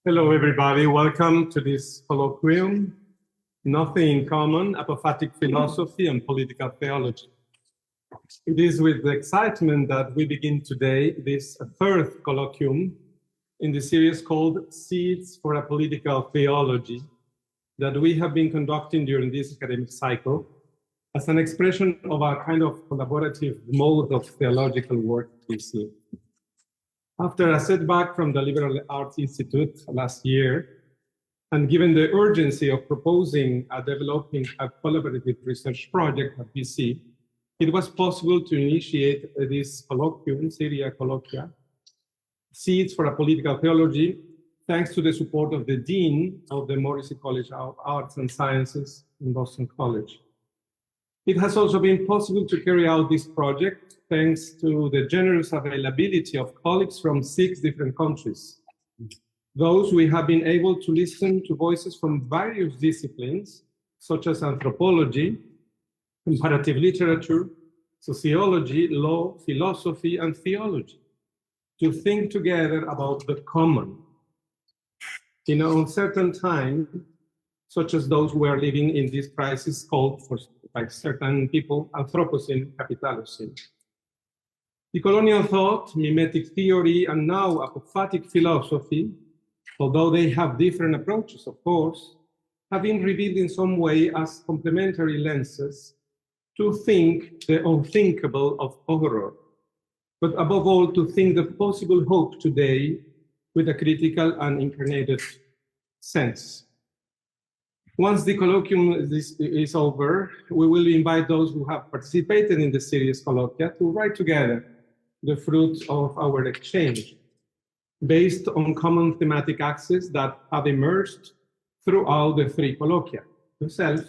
Hello, everybody. Welcome to this colloquium, Nothing in Common, Apophatic Philosophy and Political Theology. It is with excitement that we begin today this third colloquium in the series called Seeds for a Political Theology that we have been conducting during this academic cycle as an expression of a kind of collaborative mode of theological work this year. After a setback from the Liberal Arts Institute last year, and given the urgency of proposing developing a collaborative research project at BC, it was possible to initiate this colloquium, Seria Colloquia, Seeds for a Political Theology, thanks to the support of the Dean of the Morrissey College of Arts and Sciences in Boston College. It has also been possible to carry out this project thanks to the generous availability of colleagues from 6 different countries. Those we have been able to listen to voices from various disciplines, such as anthropology, comparative literature, sociology, law, philosophy, and theology, to think together about the common. In an uncertain time, such as those who are living in this crisis called for by certain people, Anthropocene, Capitalocene. Decolonial thought, mimetic theory, and now apophatic philosophy, although they have different approaches, of course, have been revealed in some way as complementary lenses to think the unthinkable of horror, but above all to think the possible hope today with a critical and incarnated sense. Once the colloquium is over, we will invite those who have participated in the series colloquia to write together the fruits of our exchange, based on common thematic axes that have emerged throughout the 3 colloquia: the self,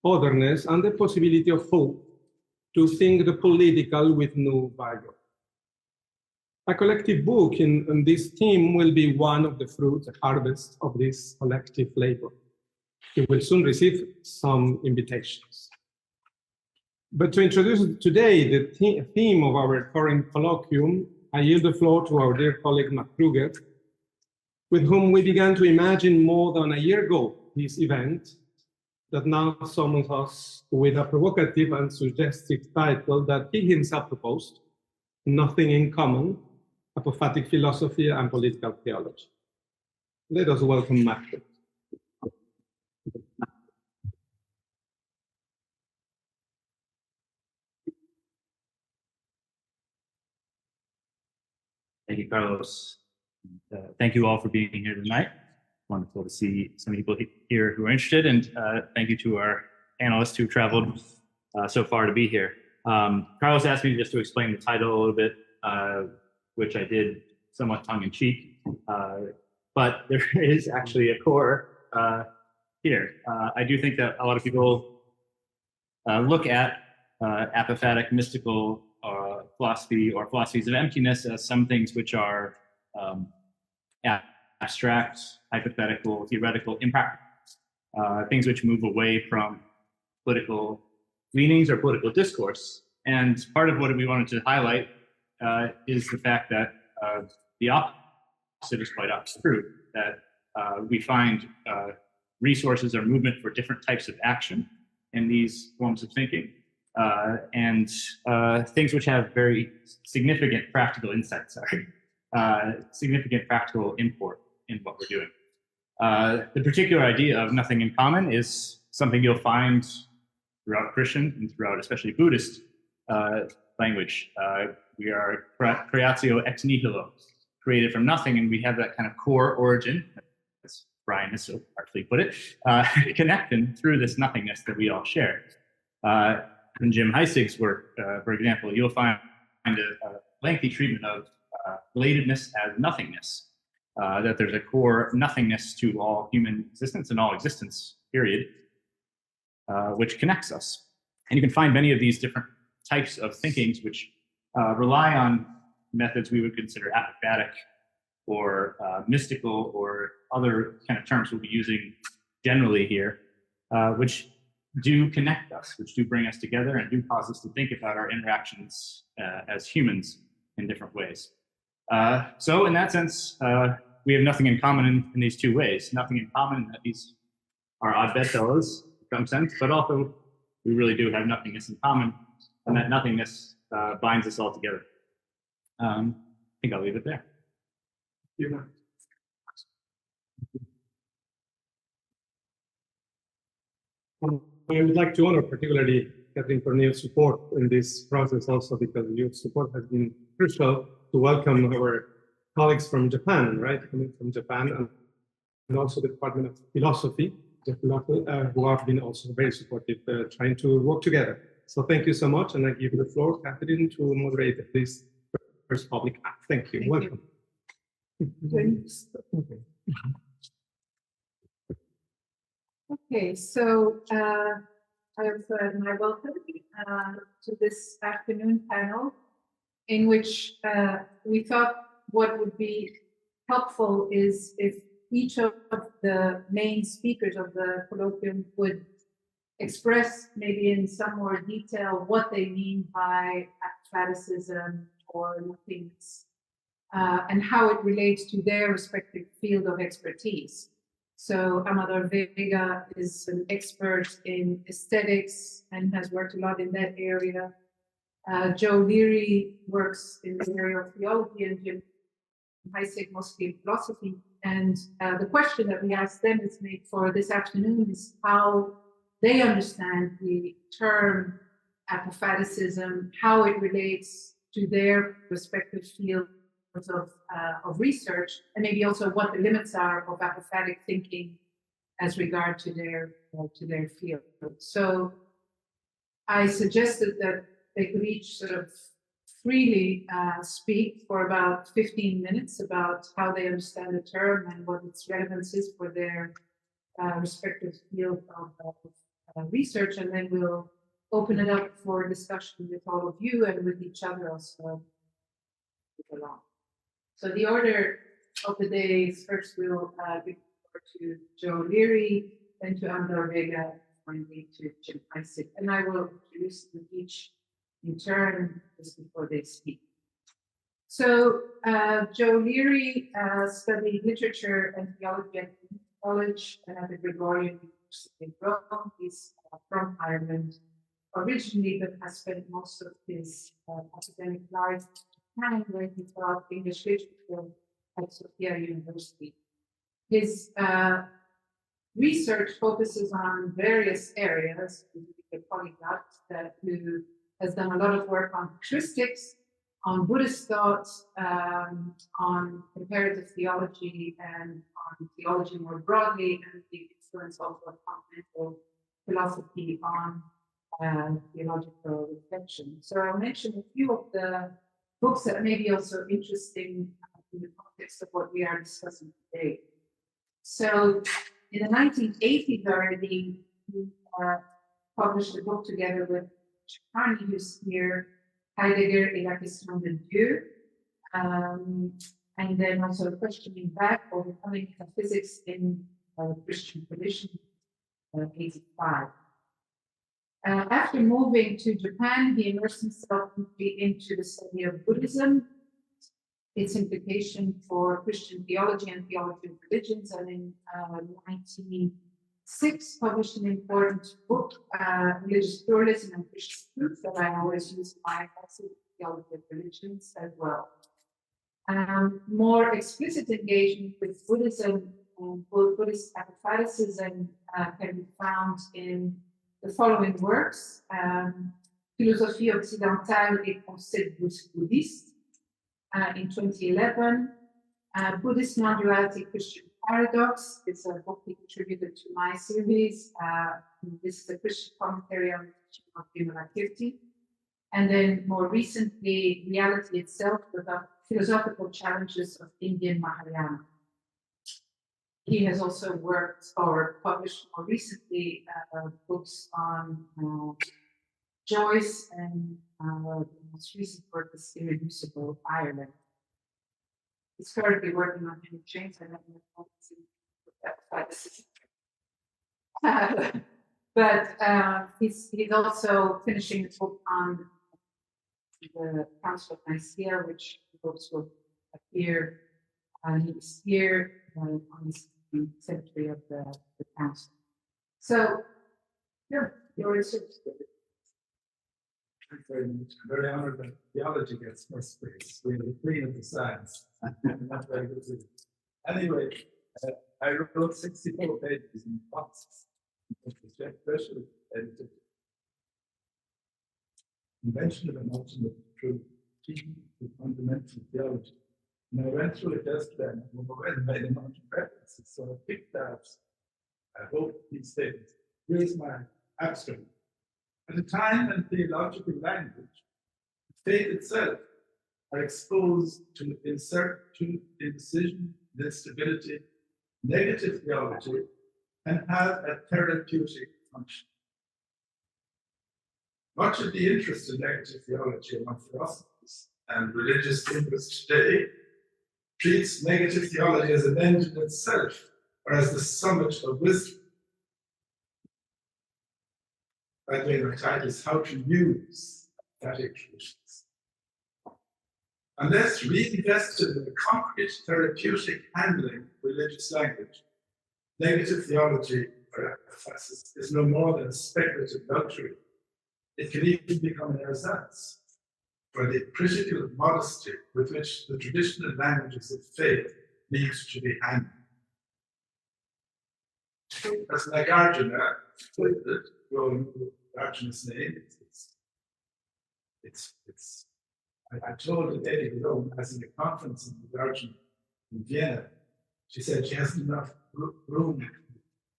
otherness, and the possibility of hope to think the political with new vigor. A collective book in this theme will be one of the fruits, the harvest of this collective labor. You will soon receive some invitations. But to introduce today the theme of our current colloquium, I yield the floor to our dear colleague Matt Kruger, with whom we began to imagine more than a year ago this event that now summons us with a provocative and suggestive title that he himself proposed, Nothing in Common, Apophatic Philosophy and Political Theology. Let us welcome Matt Kruger. Thank you, Carlos. Thank you all for being here tonight. Wonderful to see some people here who are interested, and thank you to our panelists who traveled so far to be here. Carlos asked me just to explain the title a little bit, which I did somewhat tongue-in-cheek, but there is actually a core here. I do think that a lot of people look at apophatic mystical philosophy or philosophies of emptiness as some things which are abstract, hypothetical, theoretical, impractical, things which move away from political leanings or political discourse. And part of what we wanted to highlight is the fact that the opposite is quite true, that we find resources or movement for different types of action in these forms of thinking. And things which have very significant practical insights, significant practical import in what we're doing. The particular idea of nothing in common is something you'll find throughout Christian and throughout especially Buddhist language. We are creatio ex nihilo, created from nothing, and we have that kind of core origin, as Brian has so artfully put it, connecting through this nothingness that we all share. In Jim Heisig's work, for example, you'll find a lengthy treatment of relatedness as nothingness, that there's a core nothingness to all human existence and all existence, period, which connects us. And you can find many of these different types of thinkings which rely on methods we would consider apophatic or mystical or other kind of terms we'll be using generally here, which do connect us, which do bring us together and do cause us to think about our interactions as humans in different ways. So in that sense, we have nothing in common in these two ways. Nothing in common in that these are odd bedfellows in some sense, but also we really do have nothingness in common, and that nothingness binds us all together. I think I'll leave it there. Yeah. I would like to honor particularly Catherine Cornille's support in this process also, because your support has been crucial to welcome our colleagues from Japan, right? Coming from Japan, and also the Department of Philosophy, who have been also very supportive, trying to work together. So thank you so much, and I give the floor, Catherine, to moderate this first public act. Thank you. Welcome. Okay, so I also add my welcome to this afternoon panel, in which we thought what would be helpful is if each of the main speakers of the colloquium would express maybe in some more detail what they mean by apophaticism or nothingness, and how it relates to their respective field of expertise. So Amador Vega is an expert in aesthetics and has worked a lot in that area. Joe Leary works in the area of theology, and Jim Heisig mostly in philosophy. And the question that we asked them is made for this afternoon is how they understand the term apophaticism, how it relates to their respective fields of research, and maybe also what the limits are of apophatic thinking as regard to their field. So I suggested that they could each sort of freely speak for about 15 minutes about how they understand the term and what its relevance is for their respective field of research, and then we'll open it up for discussion with all of you and with each other also along. So the order of the day is first we'll give the floor to Joe Leary, then to Amador Vega, finally to Jim Heisig. And I will introduce them each in turn just before they speak. So Joe Leary studied literature and theology at college and at the Gregorian University in Rome. He's from Ireland originally, but has spent most of his academic life where he taught English literature at Sofia University. His research focuses on various areas. He's a polyglot who has done a lot of work on patristics, on Buddhist thought, on comparative theology, and on theology more broadly, and the influence also of continental philosophy on theological reflection. So I'll mention a few of the books that may be also interesting in the context of what we are discussing today. So in the 1980s already, we published a book together with Cornille, who's here, Heidegger et la question de Dieu, and then also questioning back overcoming metaphysics in Christian tradition, 85. After moving to Japan, he immersed himself into the study of Buddhism, its implication for Christian theology and theology of religions, and in 1906 published an important book, Religious Pluralism and Christian Truth, that I always use in my classes, theology of religions as well. More explicit engagement with Buddhism and Buddhist apophaticism can be found in the following works: Philosophie occidentale et concept bouddhiste in 2011, Buddhist non-duality Christian paradox. It's a book he contributed to my series. This is a Christian commentary on the teaching of Vimalakirti. And then more recently, Reality Itself, the philosophical challenges of Indian Mahayana. He has also worked or published more recently books on Joyce, and the most recent work is Irreducible Ireland. He's currently working on Henry James. I don't know if but he's also finishing a book on the Council of Nicaea, which books will appear and he's here on the secretary of the council. So, yours is. Thank you very much. I'm very honored that theology gets first place. We're the queen of the science. Not very good to Anyway, I wrote 64 pages in boxes. Especially edited. Invention of an ultimate truth, teaching the fundamental theology. And I went through it yesterday and I made a bunch of references. So I picked out, I hope these statements. Here's my abstract. At a time when theological language, faith itself, are exposed to incertitude, indecision, instability, negative theology, and have a therapeutic function. Much of the interest in negative theology among philosophers and religious thinkers today treats negative theology as an end in itself, or as the summit of wisdom. By the way, my title is How to Use Apophatic Traditions. Unless reinvested in a concrete therapeutic handling of religious language, negative theology or apophasis is no more than a speculative luxury. It can even become an ersatz for the critical modesty with which the traditional languages of faith need to be handled. As Nagarjuna put it, Nagarjuna's name, I told a lady ago, as in a conference in Nagarjuna in Vienna, she said she hasn't enough room.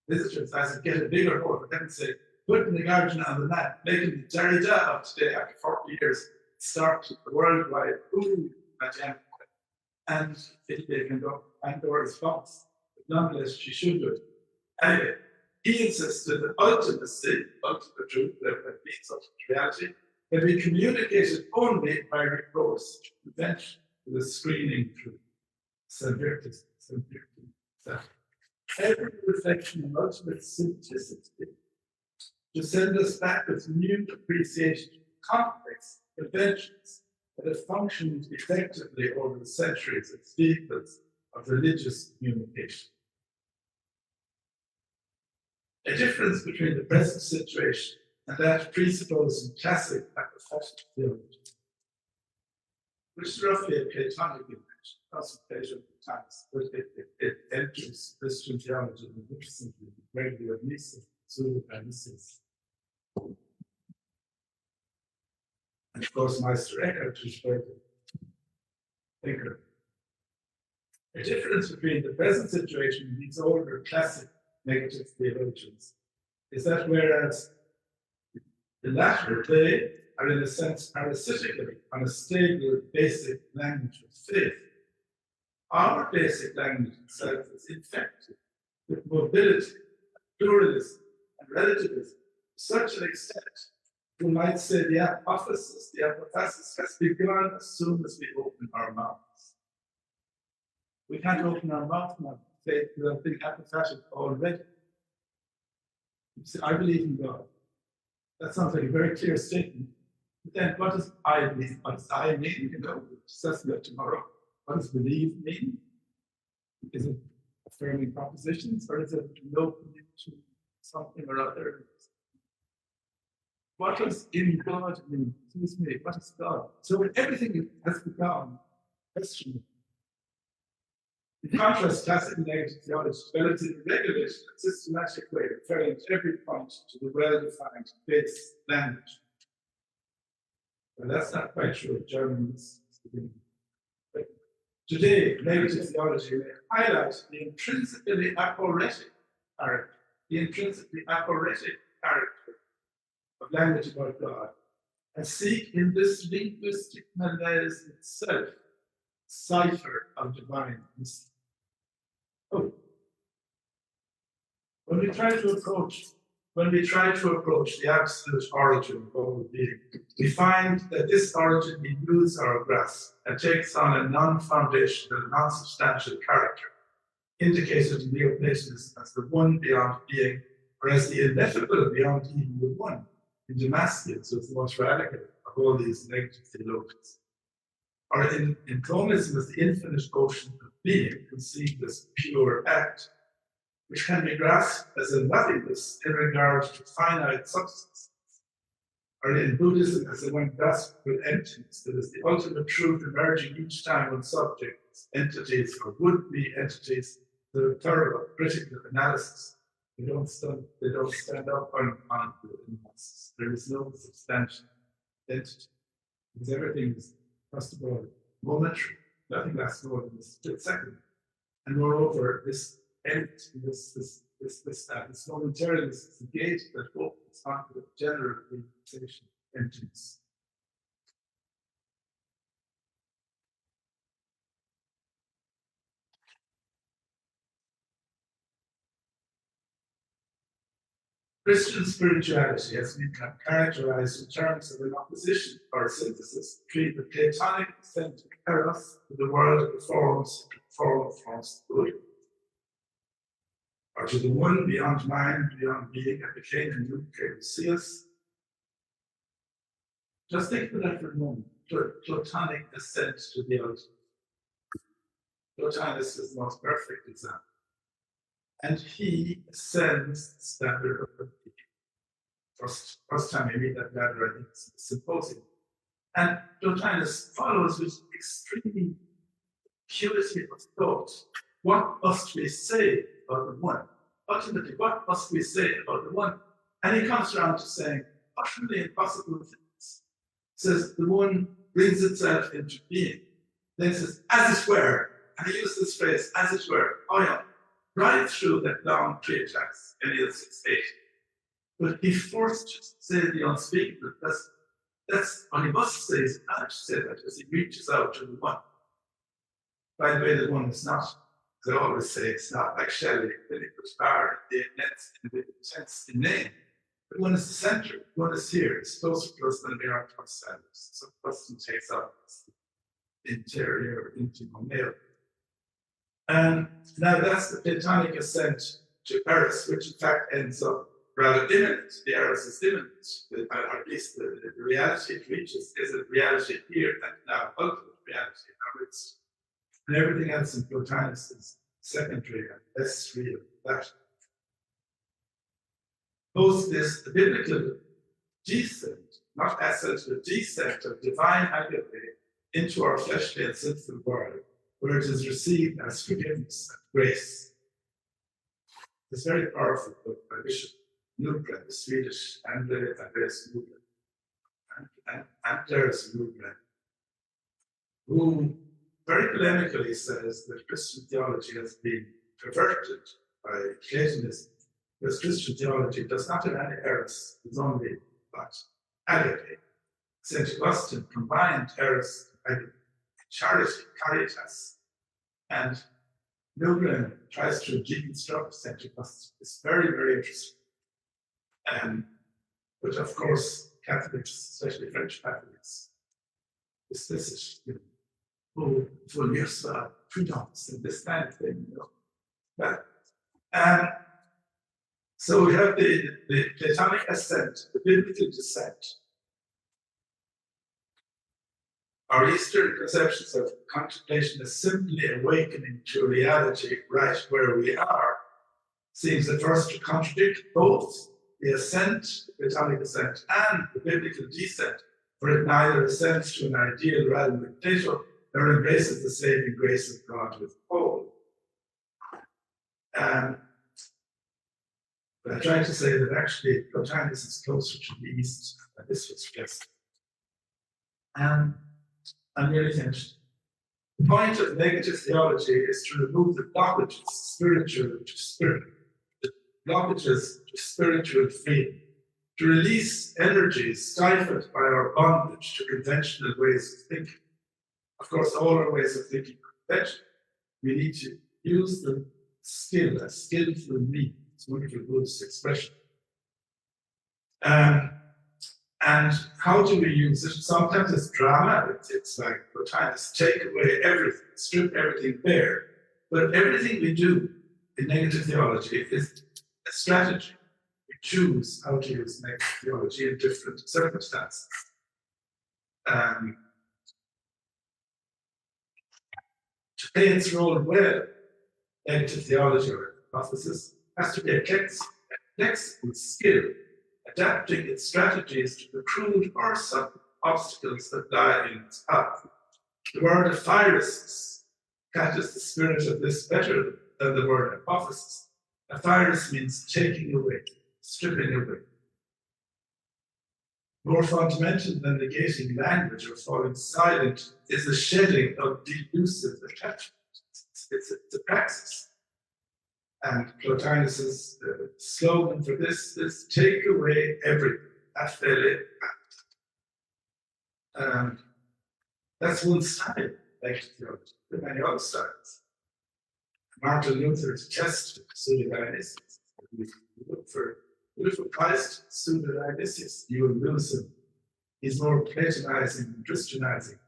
Visitors, I said, get a bigger hall, but then say, put Nagarjuna on the map, make him the Derrida of today after 40 years, start a worldwide agenda. And if they can go, and or response. But nonetheless, she should do it. Anyway, he insisted that ultimacy, ultimate truth, that means ultimate reality, can be communicated only by recourse to prevention, to the screening through subjectivity. Every reflection on ultimate simplicity to send us back with new appreciation of complex conventions that have functioned effectively over the centuries as vehicles of religious communication. A difference between the present situation and that presupposed in classic apophatic theology, which is roughly a Platonic image, contemplation of the times, but it enters Christian theology magnificently, greatly of Nisus, Zulu and Nisus. And of course, Meister Eckhart, who's a thinker. A difference between the present situation and these older classic negative theologians is that whereas the latter, they are in a sense parasitically on a stable basic language of faith, our basic language itself is infected with mobility, pluralism, and relativism to such an extent we might say the apophasis has begun as soon as we open our mouths. We can't open our mouth now. Faith without being apophatic already. You say, I believe in God. That sounds like a very clear statement. But then what does I believe? What does I mean? You know, we'll discuss that tomorrow. What does believe mean? Is it affirming propositions or is it no belief to something or other? What does in God mean? Excuse me, what is God? So everything has become questionable. In contrast, classical negative theology develops in a regulated and systematic way, referring to every point to the well-defined base language. Well, that's not quite true of Germans. Today, negative theology may highlight the intrinsically apophatic character of language about God, and seek in this linguistic malaise itself cipher of divine mystery. Oh. When we try to approach the absolute origin of all being, we find that this origin eludes our grasp and takes on a non-foundational, non-substantial character, indicated in Neoplatonism as the one beyond being, or as the ineffable beyond even the one, in Damascus was the most radical of all these negative theologians. Or in Thomism as the infinite ocean of being conceived as pure act, which can be grasped as a nothingness in regard to finite substances, or in Buddhism as a one grasped with emptiness, that is the ultimate truth emerging each time when subjects, entities, or would-be entities, the thorough critical analysis. They don't stand up on the analysis. There is no substantial entity, because everything is, first of all, momentary. Nothing lasts more than a split second. And moreover, this momentariness is a gate that opens onto the general realization of emptiness. Christian spirituality has been characterized in terms of an opposition or a synthesis between the Platonic ascent of Eros to the world of the forms good, or to the one beyond mind, beyond being, and became a new Theos. Just think of that for a moment. Platonic ascent to the ultimate. Plotinus is the most perfect example. And he ascends the standard of the first time I read that ladder, I think it's the Symposium. And Plotinus follows with extreme purity of thought. What must we say about the one? Ultimately, what must we say about the one? And he comes around to saying utterly impossible things. He says the one brings itself into being. Then he says, as it were, and he uses this phrase, as it were, right through that long treatise in Il 6:8. But he forced to say the unspeakable. That's what he must say. He's not to say that as he reaches out to the one. By the way, the one is not, as I always say, it's not like Shelley, the liquid bar, the intense in name. The one is the center, the one is here, it's closer to us than they are to ourselves. So the person takes up the interior, intimate male. And now that's the Platonic ascent to Eros, which in fact ends up rather imminent. The Eros is imminent, or at least the reality it reaches is a reality here and now, ultimate reality. And everything else in Plotinus is secondary and less real than that. Both the biblical descent, not ascent, but descent of divine agape into our fleshly and sinful world, where it is received as forgiveness and grace. It's very powerful book by Bishop Nugren, the Swedish Andreas Nugren, Anders Nugren, who very polemically says that Christian theology has been perverted by Platonism, because Christian theology does not have any Eros, it's only but agape. St. Augustine combined Eros and charity, caritas, and Nugren tries to deconstruct St. Augustine. It's very, very interesting. But of course, Catholics, especially French Catholics, this who will use prudence and this kind of thing, But, so we have the Platonic ascent, the biblical descent. Our Eastern conceptions of contemplation as simply awakening to reality right where we are seems at first to contradict both the ascent, the Platonic ascent, and the biblical descent, for it neither ascends to an ideal realm with Plato nor embraces the saving grace of God with Paul. But I tried to say that actually Plotinus is closer to the East than this was suggested. I'm nearly finished. The point of negative theology is to remove the blockages, spiritual to spirit, the blockages to spiritual freedom, to release energies stifled by our bondage to conventional ways of thinking. Of course, all our ways of thinking are conventional. We need to use the skill, a skillful means. It's a wonderful Buddhist expression. And how do we use it? Sometimes it's drama. It's like Plotinus, take away everything, strip everything bare. But everything we do in negative theology is a strategy. We choose how to use negative theology in different circumstances. To To play its role well, negative theology or hypothesis has to be a flexible skill, adapting its strategies to the crude or subtle obstacles that lie in its path. The word aphyresis catches the spirit of this better than the word hypothesis. Aphyresis means taking away, stripping away. More fundamental than negating language or falling silent is the shedding of delusive attachment. It's a praxis. And Plotinus's slogan for this is take away everything. Afele act. That's one style, like theology. There are many other styles. Martin Luther attested to pseudo-Dionysius. Look for Christ, pseudo-Dionysius, you will lose him. He's more Platonizing than Christianizing.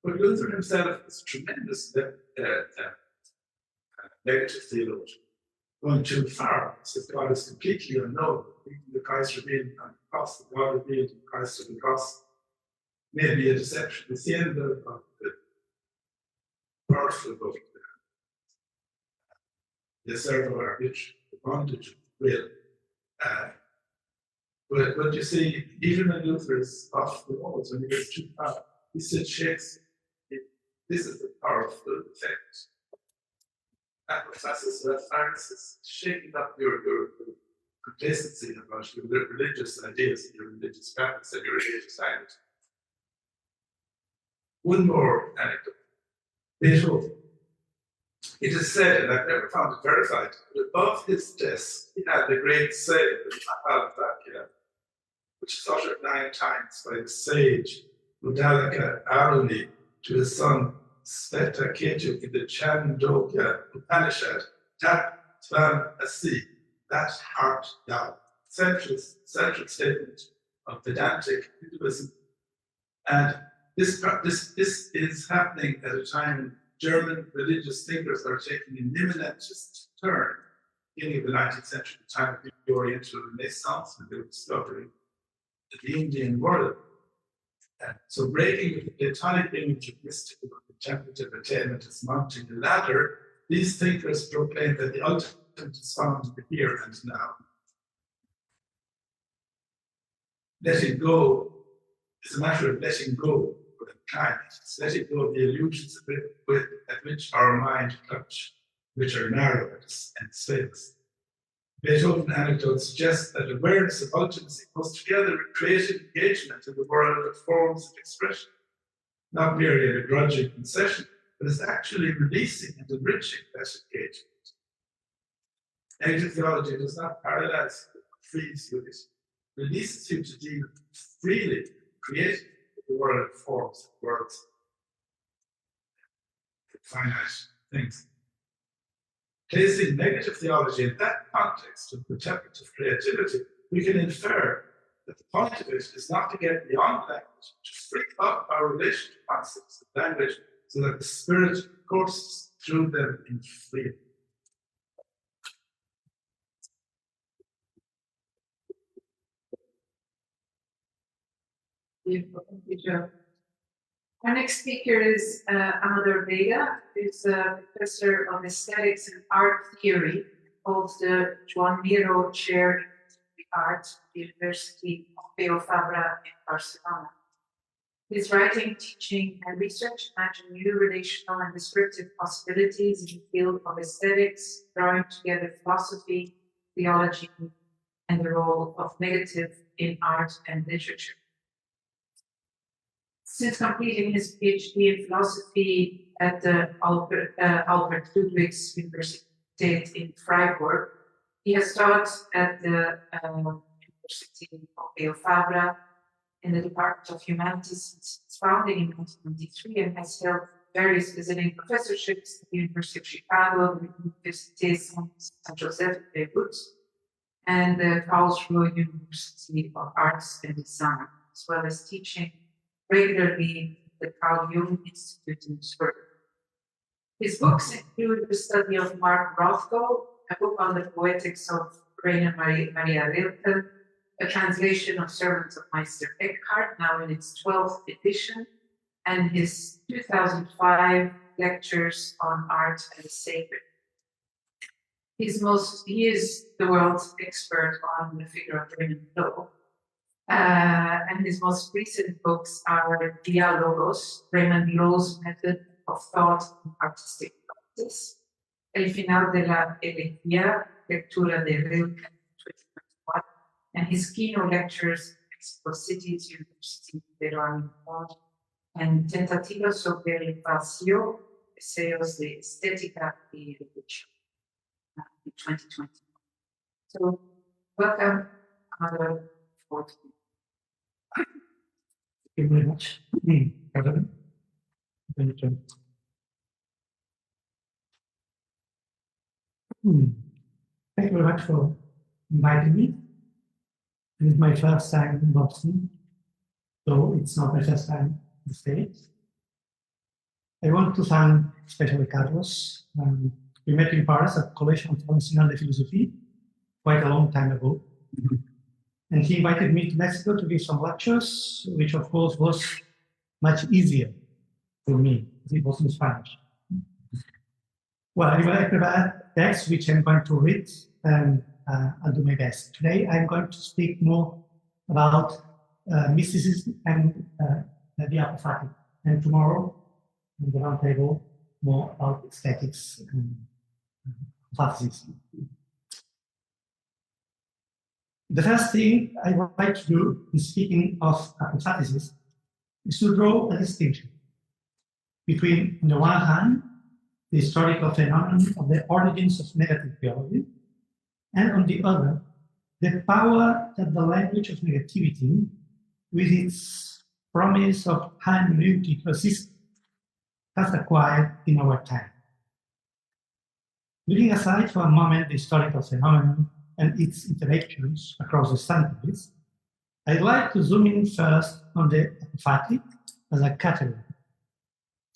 But Luther himself was a tremendous negative theologian. Going too far, says God is completely unknown. Even the Christ revealed on the cross, the God revealed in Christ on the cross, may be a deception. It's the end of the powerful book, the servo arbitrum, the bondage of will. But you see, even when Luther is off the walls, when he gets too far, he still shakes. This is the powerful effect. Apophasis or aphyresis, shaking up your complacency about your religious ideas, your religious practice, and your religious identity. One more anecdote. Beethoven. It is said, and I've never found it verified, that above his desk he had the great saying, the Apophaticism, which is uttered 9 times by the sage Udalaka Aruni to his son Svetaketu in the Chandogya Upanishad, Tat Tvam Asi, that heart thou. Central statement of Vedantic Hinduism. And this is happening at a time when German religious thinkers are taking an immanentist turn, beginning of the 19th century, the time of the Oriental Renaissance, when they were discovering the Indian world. So breaking with the Platonic image of mystical contemplative attainment as mounting the ladder, these thinkers proclaim that the ultimate is found in the here and now. Letting go is a matter of letting go of the kindness. It's letting go of the illusions at which our mind clutch, which are narrow and space. Beethoven anecdote suggests that awareness of ultimacy goes together with creative engagement in the world of forms of expression, not merely a begrudging concession, but is actually releasing and enriching that engagement. Negative theology does not paralyze you, frees you, it releases you to deal freely, creatively with the world of forms, words, finite things. Placing negative theology in that context of contemplative creativity, we can infer that the point of it is not to get beyond language, to free up our relation to concepts of language so that the spirit courses through them in freedom. Beautiful, thank you, Joe. Our next speaker is Amador Vega, who's a professor of aesthetics and art theory, holds the Joan Miró Chair in Contemporary Art at the University of Fabra in Barcelona. His writing, teaching, and research imagine new relational and descriptive possibilities in the field of aesthetics, drawing together philosophy, theology, and the role of negative in art and literature. Since completing his PhD in philosophy at the Albert Ludwigs Universität in Freiburg, he has taught at the University of Fabra in the Department of Humanities since its founding in 1993 and has held various visiting professorships at the University of Chicago, the Université Saint-Joseph de Beirut, and the Karlsruhe University of Arts and Design, as well as teaching regularly at the Carl Jung Institute in Zurich. His books include the study of Mark Rothko, a book on the poetics of Rainer Maria Rilke, a translation of Sermons of Meister Eckhart, now in its 12th edition, and his 2005 lectures on art and sacred. He is the world's expert on the figure of Raymond Lowe. And his most recent books are Diálogos, Raymond Lowe's method of thought and artistic practice, El final de la elegía, lectura de Rilke, 2021, and his keynote lectures for Cities University Peruano, and Tentativas sobre el vacío, Eseos de Estética y Religión, in 2020. So, welcome, Amador Vega. Thank you very much. Thank you very much for inviting me. This is my first time in Boston, so it's not my first time in the States. I want to thank especially Carlos. We met in Paris at Collège International de Philosophie quite a long time ago. And he invited me to Mexico to give some lectures, which of course was much easier for me, because it was in Spanish. Well, anyway, I prepared text which I'm going to read, and I'll do my best. Today, I'm going to speak more about mysticism and the Apophatic, and tomorrow, in the roundtable, more about aesthetics and Apophaticism. The first thing I would like to do in speaking of Apophaticism is to draw a distinction between, on the one hand, the historical phenomenon of the origins of negative theology, and on the other, the power that the language of negativity, with its promise of hermeneutic resistance, has acquired in our time. Leaving aside for a moment the historical phenomenon and its interactions across the centuries, I'd like to zoom in first on the apophatic as a category,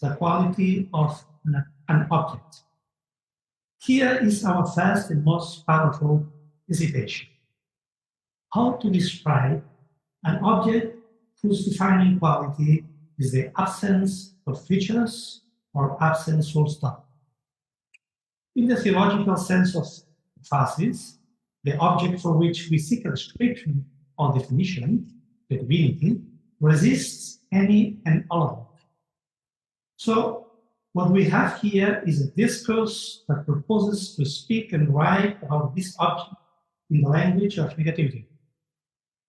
the quality of an object. Here is our first and most powerful hesitation. How to describe an object whose defining quality is the absence of features or absence full stop. In the theological sense of phasis, the object for which we seek a description or definition, the divinity, resists any and all of it. So, what we have here is a discourse that proposes to speak and write about this object in the language of negativity.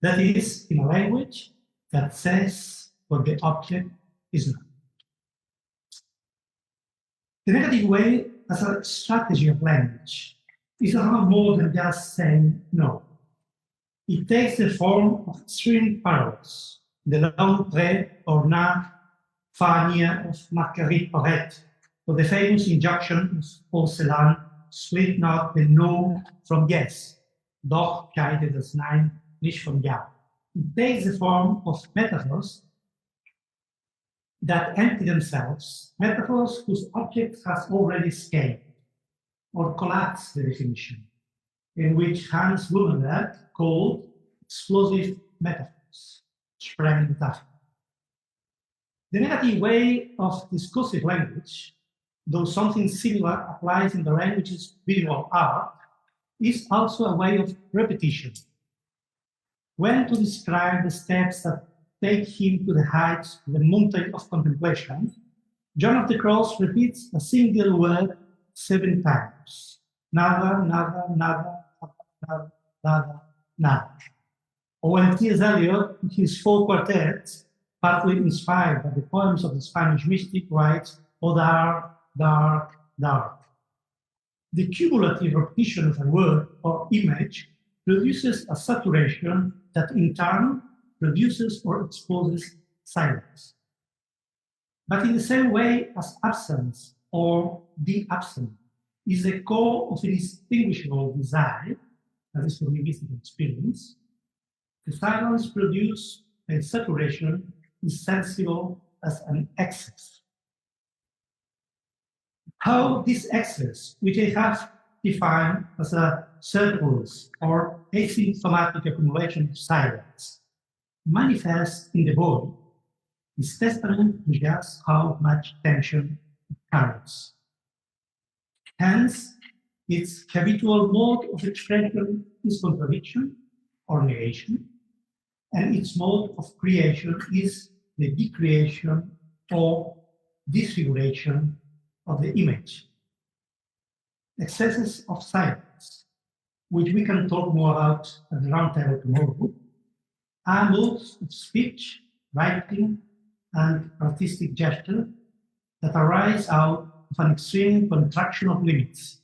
That is, in a language that says what the object is not. The negative way as a strategy of language is a lot more than just saying no. It takes the form of extreme parallels. The long pré or na, far near of Marguerite Porete, or the famous injunction of Paul Celan, split not the no from yes, doch scheide das Nein nicht vom Ja. It takes the form of metaphors that empty themselves, metaphors whose object has already escaped or collapsed the definition, in which Hans Blumenberg called explosive metaphors, Sprengmetaphor. The negative way of discursive language, though something similar applies in the language's visual art, is also a way of repetition. When to describe the steps that take him to the heights of the mountain of contemplation, John of the Cross repeats a single word 7 times. Nada, nada, nada, nada, nada, nada. Or when T.S. Eliot, in his 4 quartets, partly inspired by the poems of the Spanish mystic, writes, "Oh, dark, dark, dark." The cumulative repetition of a word or image produces a saturation that in turn produces or exposes silence. But in the same way as absence or the absent is the core of a distinguishable desire, that is for linguistic experience, the silence produced by saturation is sensible as an excess. How this excess, which I have defined as a surplus or asymptomatic accumulation of silence, manifests in the body, is testament to just how much tension it carries. Hence, its habitual mode of expression is contradiction or negation, and its mode of creation is the decreation or disfiguration of the image. Excesses of silence, which we can talk more about at the roundtable tomorrow, are modes of speech, writing, and artistic gesture that arise out of an extreme contraction of limits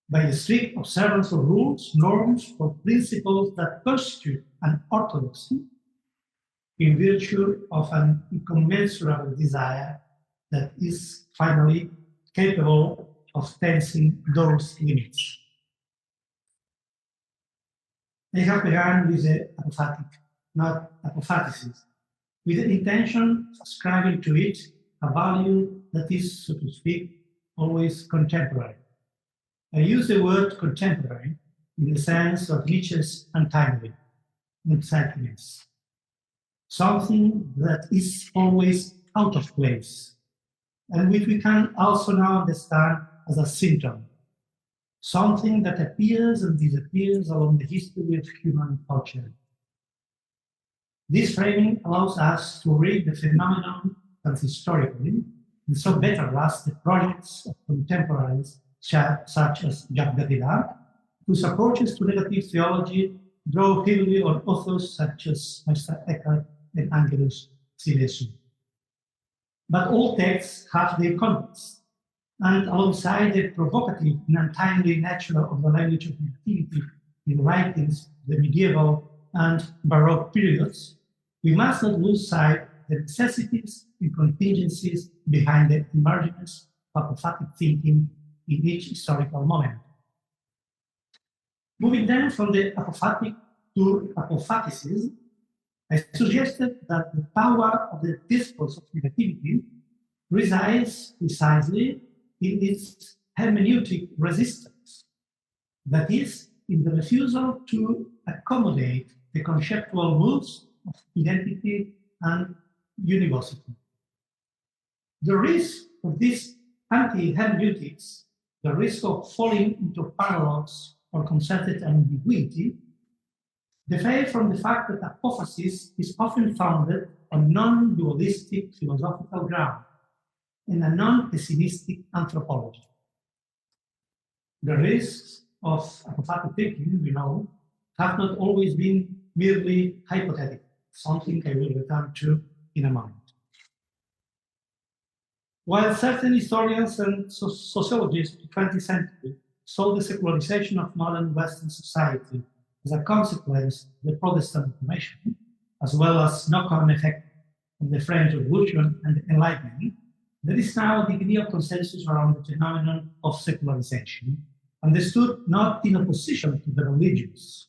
by the strict observance of rules, norms, or principles that constitute an orthodoxy in virtue of an incommensurable desire that is finally capable of tensing those limits. I have begun with the apophatic, not apophaticism, with the intention of ascribing to it a value that is, so to speak, always contemporary. I use the word contemporary in the sense of Nietzsche's untimeliness, something that is always out of place, and which we can also now understand as a symptom, something that appears and disappears along the history of human culture. This framing allows us to read the phenomenon transhistorically, and so better grasp the projects of contemporaries such as Jacques Derrida, whose approaches to negative theology draw heavily on authors such as Meister Eckhart and Angelus Silesius. But all texts have their context, and alongside the provocative and untimely nature of the language of negativity in writings of the medieval and Baroque periods, we must not lose sight of the necessities and contingencies behind the emergence of apophatic thinking in each historical moment. Moving then from the apophatic to apophaticism, I suggested that the power of the discourse of negativity resides precisely in its hermeneutic resistance, that is, in the refusal to accommodate the conceptual moods of identity and univocity. The risk of this anti-hermeneutics, the risk of falling into paradox or concerted ambiguity, derives from the fact that apophasis is often founded on non-dualistic philosophical ground and a non-pessimistic anthropology. The risks of apophatic thinking, we know, have not always been merely hypothetical, something I will return to in a moment. While certain historians and sociologists of the 20th century saw the secularization of modern Western society as a consequence of the Protestant Reformation, as well as knock-on effect of the French Revolution and the Enlightenment, there is now a degree of consensus around the phenomenon of secularization, understood not in opposition to the religious,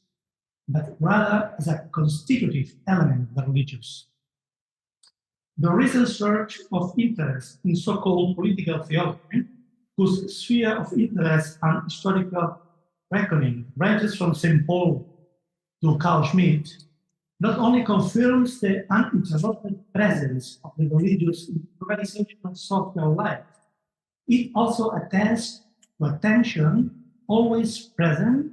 but rather as a constitutive element of the religious. The recent surge of interest in so-called political theology, whose sphere of interest and historical reckoning ranges from St. Paul to Carl Schmitt, not only confirms the uninterrupted presence of the religious in the organization of social life, it also attests to a tension always present,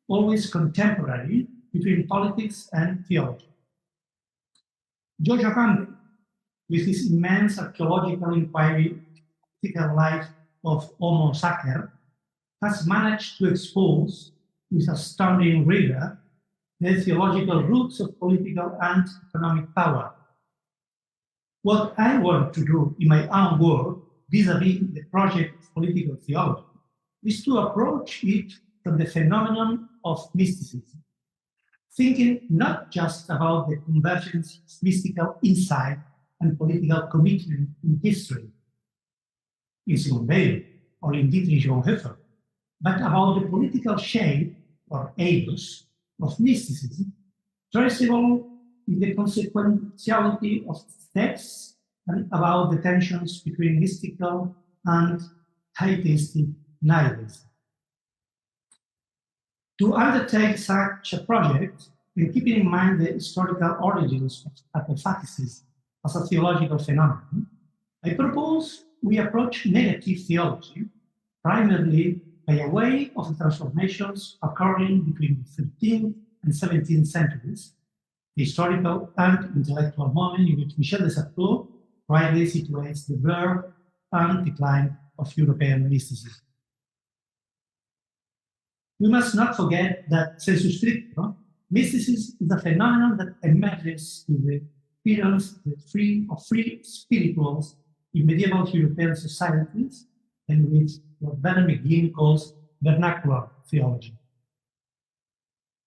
always contemporary between politics and theology. George Randall, with his immense archaeological inquiry, political life of Homo sacer, has managed to expose with astounding rigor the theological roots of political and economic power. What I want to do in my own work, vis-a-vis the project of political theology, is to approach it from the phenomenon of mysticism, thinking not just about the convergence of mystical insight and political commitment in history, in Simone Weil or in Dietrich Bonhoeffer, but about the political shape or eidos of mysticism, traceable in the consequentiality of texts and about the tensions between mystical and high-theistic nihilism. To undertake such a project, and keeping in mind the historical origins of Apophaticism as a theological phenomenon, I propose we approach negative theology primarily by a way of the transformations occurring between the 13th and 17th centuries, the historical and intellectual moment in which Michel de Certeau rightly situates the birth and decline of European mysticism. We must not forget that sensu stricto, mysticism is a phenomenon that emerges with the appearance of free spirituals in medieval European societies, and which what Werner McGinn calls vernacular theology.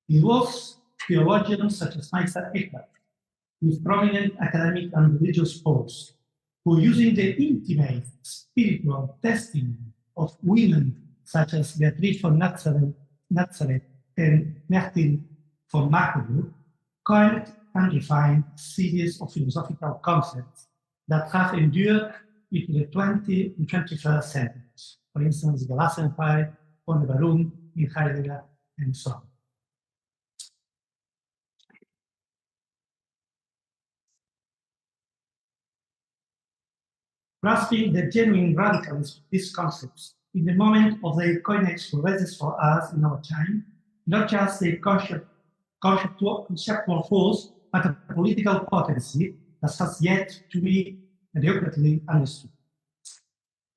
It was theologians such as Meister Eckhart, with prominent academic and religious posts, who, using the intimate spiritual testimony of women such as Beatrice von Nazareth and Martin von Magdeburg, coined and refined a series of philosophical concepts that have endured into the 20th and 21st centuries. For instance, Gelassenheit, von Barum, in Heidegger, and so on. Grasping the genuine radicalism of these concepts in the moment of their coinage raises for us in our time not just the conceptual force, but a political potency that has yet to be adequately understood.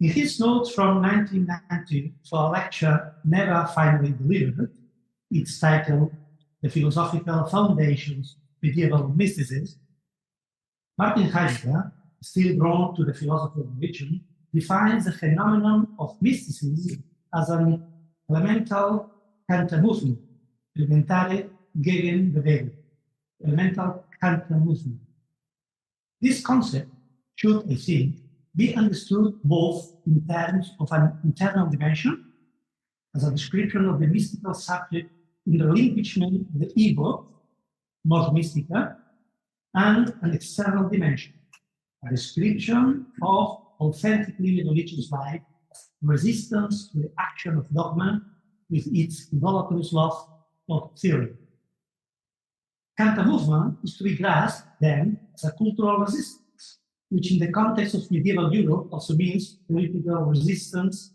In his notes from 1990 for a lecture never finally delivered, it's titled The Philosophical Foundations of Medieval Mysticism, Martin Heisig, still drawn to the philosophy of religion, defines the phenomenon of mysticism as an elemental counter movement, elementare gegen Bewegung, elemental counter movement. This concept should, I think, be understood both in terms of an internal dimension, as a description of the mystical subject in the relinquishment of the evoke, mors mystica, and an external dimension, a description of authentically religious life, resistance to the action of dogma with its idolatrous love of theory. Counter movement is to be grasped then as a cultural resistance, which in the context of medieval Europe also means political resistance.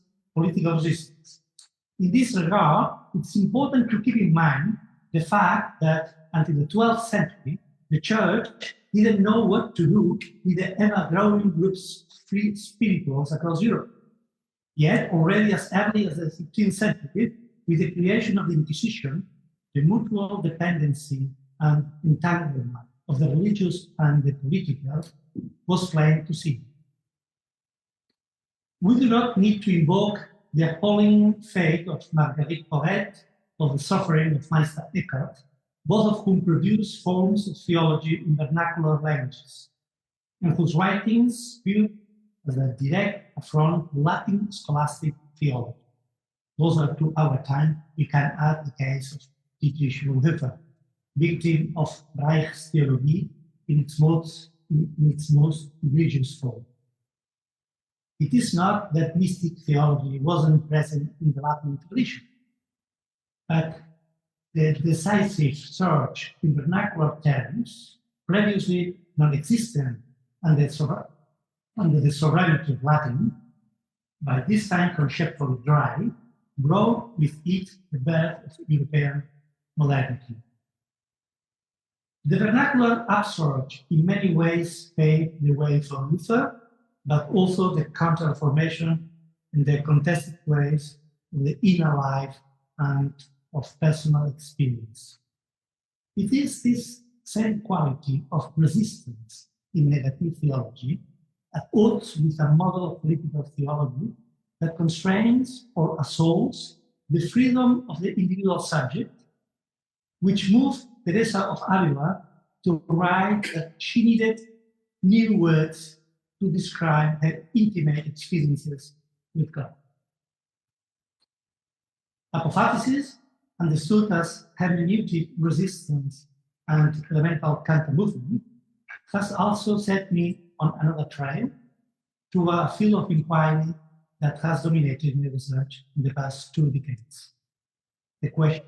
In this regard, it's important to keep in mind the fact that until the 12th century, the Church didn't know what to do with the ever-growing groups of free spirituals across Europe. Yet, already as early as the 15th century, with the creation of the Inquisition, the mutual dependency and entanglement of the religious and the political was plain to see. We do not need to invoke the appalling fate of Marguerite Porete or the suffering of Meister Eckhart, both of whom produced forms of theology in vernacular languages, and whose writings viewed as a direct affront to Latin scholastic theology. Closer to our time, we can add the case of Dietrich Bonhoeffer, victim of Reichstheologie in its most egregious form. It is not that mystic theology wasn't present in the Latin tradition, but the decisive search in vernacular terms, previously non-existent under the sovereignty of Latin, by this time conceptually dry, brought with it the birth of European modernity. The vernacular upsurge in many ways paved the way for Luther, but also the counter-reformation in the contested ways of the inner life and of personal experience. It is this same quality of resistance in negative theology at odds with a model of political theology that constrains or assaults the freedom of the individual subject, which moved Teresa of Avila to write that she needed new words to describe her intimate experiences with God. Apophaticism, understood as hermeneutic resistance and elemental counter movement, has also set me on another trail to a field of inquiry that has dominated my research in the past 2 decades. The question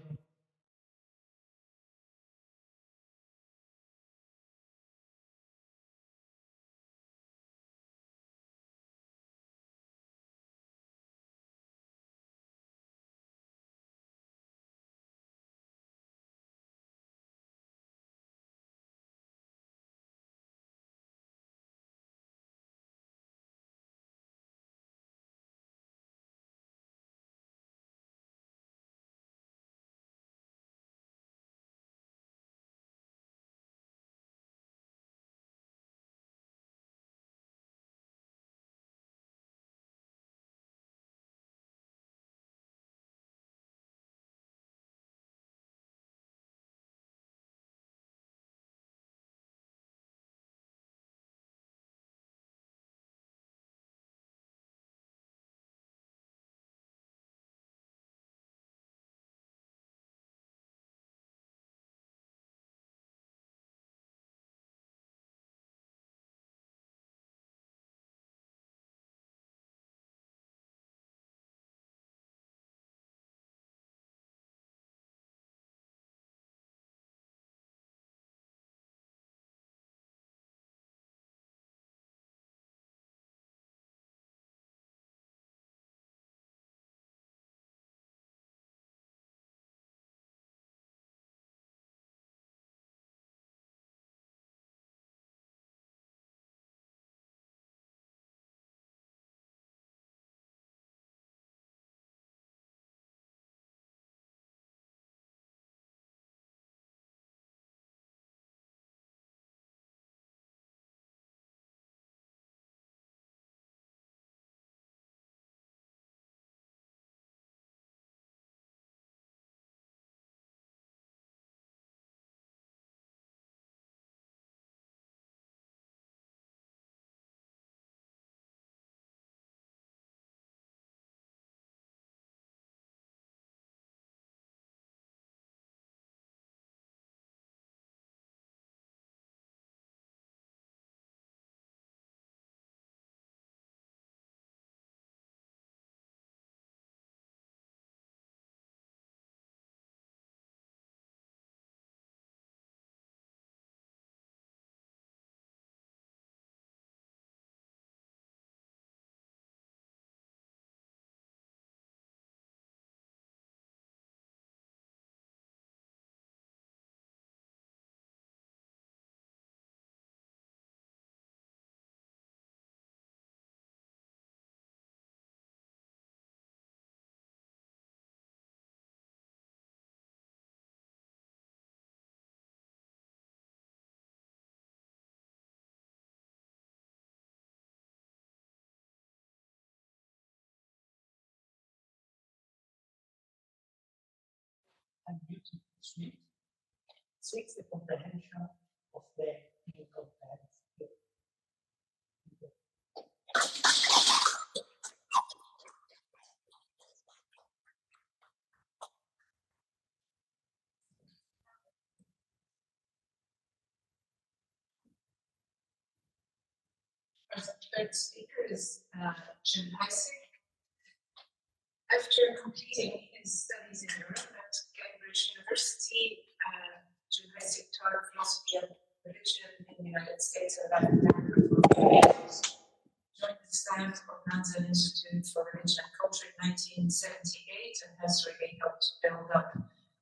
and beauty seeks the comprehension of the incomprehensible. Our third speaker is Jim Heisig. After completing his studies in Europe at Cambridge University, Jim Heisig taught philosophy of religion in the United States and Latin America for 4 years. Joined the staff of Nansen Institute for Religion and Culture in 1978 and has really helped build up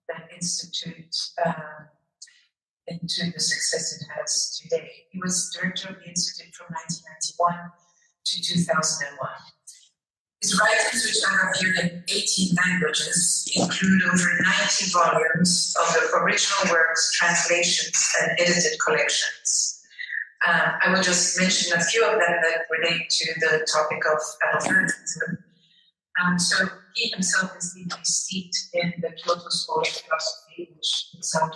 that institute into the success it has today. He was director of the Institute from 1991 to 2001. His writings, which now appear in 18 languages, include over 90 volumes of the original works, translations, and edited collections. I will just mention a few of them that relate to the topic of Apophaticism. So he himself is deeply steeped in the Kyoto school of philosophy, which itself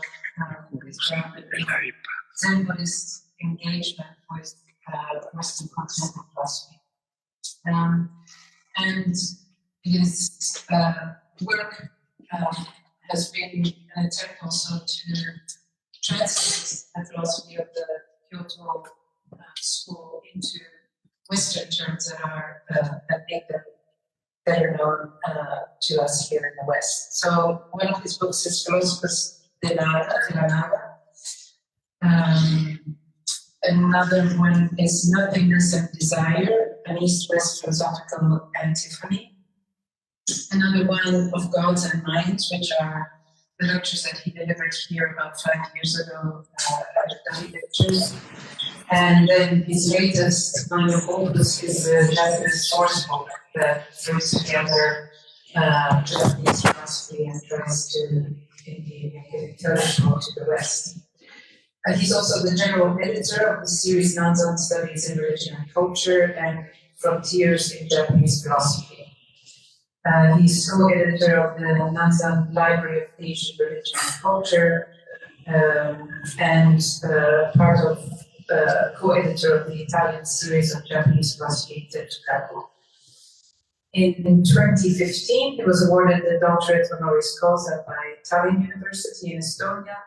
is grounded in Zen Buddhist engagement with Western continental philosophy. And his work has been an attempt also to translate the philosophy of the Kyoto school into Western terms that make them better known to us here in the West. So one of his books is Philosophus de la Nada. Another one is Nothingness and Desire, an East-West philosophical antiphony. Another one of Gods and Minds, which are the lectures that he delivered here about 5 years ago at the lectures. And then his latest kind of opus is a Japanese source book that throws together Japanese philosophy and tries to indeed make it intelligible to the West. He's also the general editor of the series Nansen Studies in Religion and Culture and Frontiers in Japanese Philosophy. He's co-editor of the Nansen Library of Asian Religion and Culture and part of co-editor of the Italian series of Japanese philosophy, Tetsukaku. In 2015, he was awarded the doctorate honoris causa by Tallinn University in Estonia.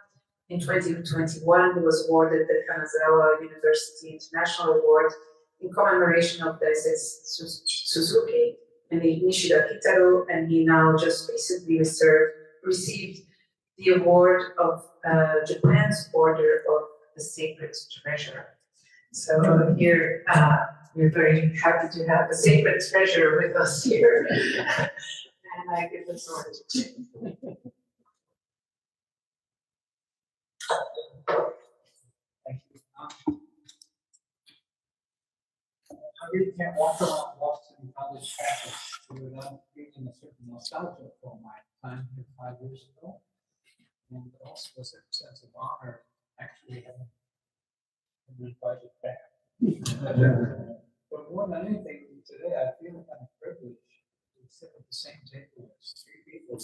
In 2021, he was awarded the Kanazawa University International Award in commemoration of Daisetsu Suzuki and the Nishida Kitaro, and he now just recently received the award of Japan's Order of the Sacred Treasure. So here, we're very happy to have the Sacred Treasure with us here. And I give the floor to Jim. Thank you. I really can't walk around Boston College campus without feeling a certain nostalgia for my time here 5 years ago. And also a certain sense of honor actually having been invited back. But more than anything, today I feel kind of privileged to sit at the same table as 3 people.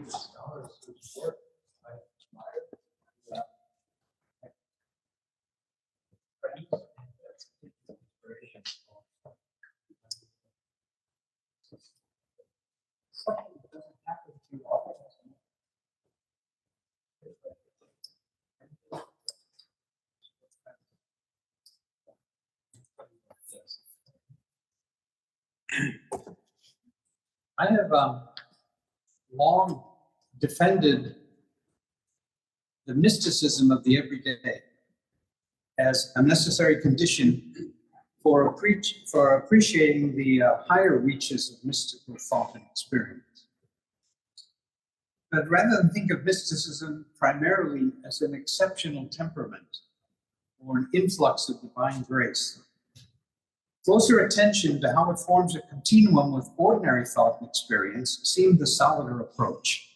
Scholars whose work I admire. Friends, and that's inspiration. Something that doesn't happen too often. I have long defended the mysticism of the everyday as a necessary condition for appreciating the higher reaches of mystical thought and experience. But rather than think of mysticism primarily as an exceptional temperament or an influx of divine grace, closer attention to how it forms a continuum with ordinary thought and experience seemed the solider approach.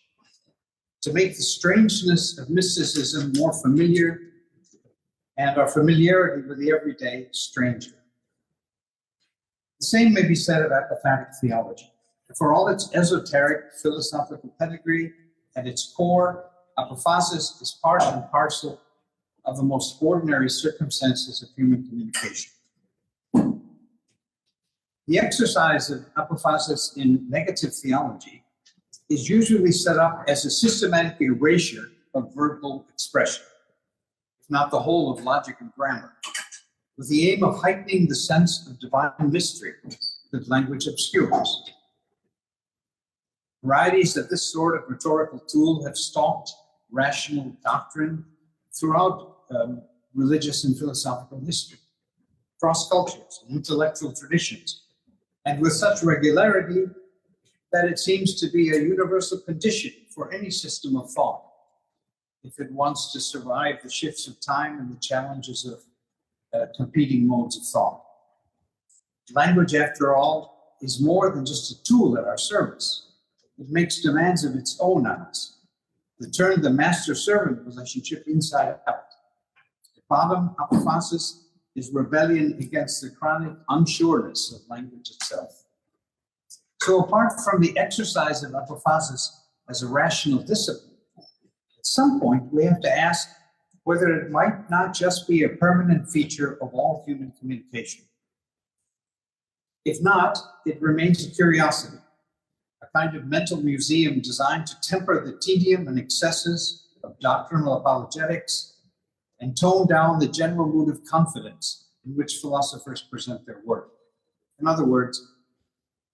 To make the strangeness of mysticism more familiar and our familiarity with the everyday stranger. The same may be said of apophatic theology. For all its esoteric philosophical pedigree, at its core, apophasis is part and parcel of the most ordinary circumstances of human communication. The exercise of apophasis in negative theology is usually set up as a systematic erasure of verbal expression, if not the whole of logic and grammar, with the aim of heightening the sense of divine mystery that language obscures. Varieties of this sort of rhetorical tool have stalked rational doctrine throughout religious and philosophical history, across cultures and intellectual traditions, and with such regularity that it seems to be a universal condition for any system of thought if it wants to survive the shifts of time and the challenges of competing modes of thought. Language, after all, is more than just a tool at our service. It makes demands of its own on us that turn the master-servant relationship inside out. At bottom, apophasis is rebellion against the chronic unsureness of language itself. So apart from the exercise of apophasis as a rational discipline, at some point we have to ask whether it might not just be a permanent feature of all human communication. If not, it remains a curiosity, a kind of mental museum designed to temper the tedium and excesses of doctrinal apologetics and tone down the general mood of confidence in which philosophers present their work. In other words,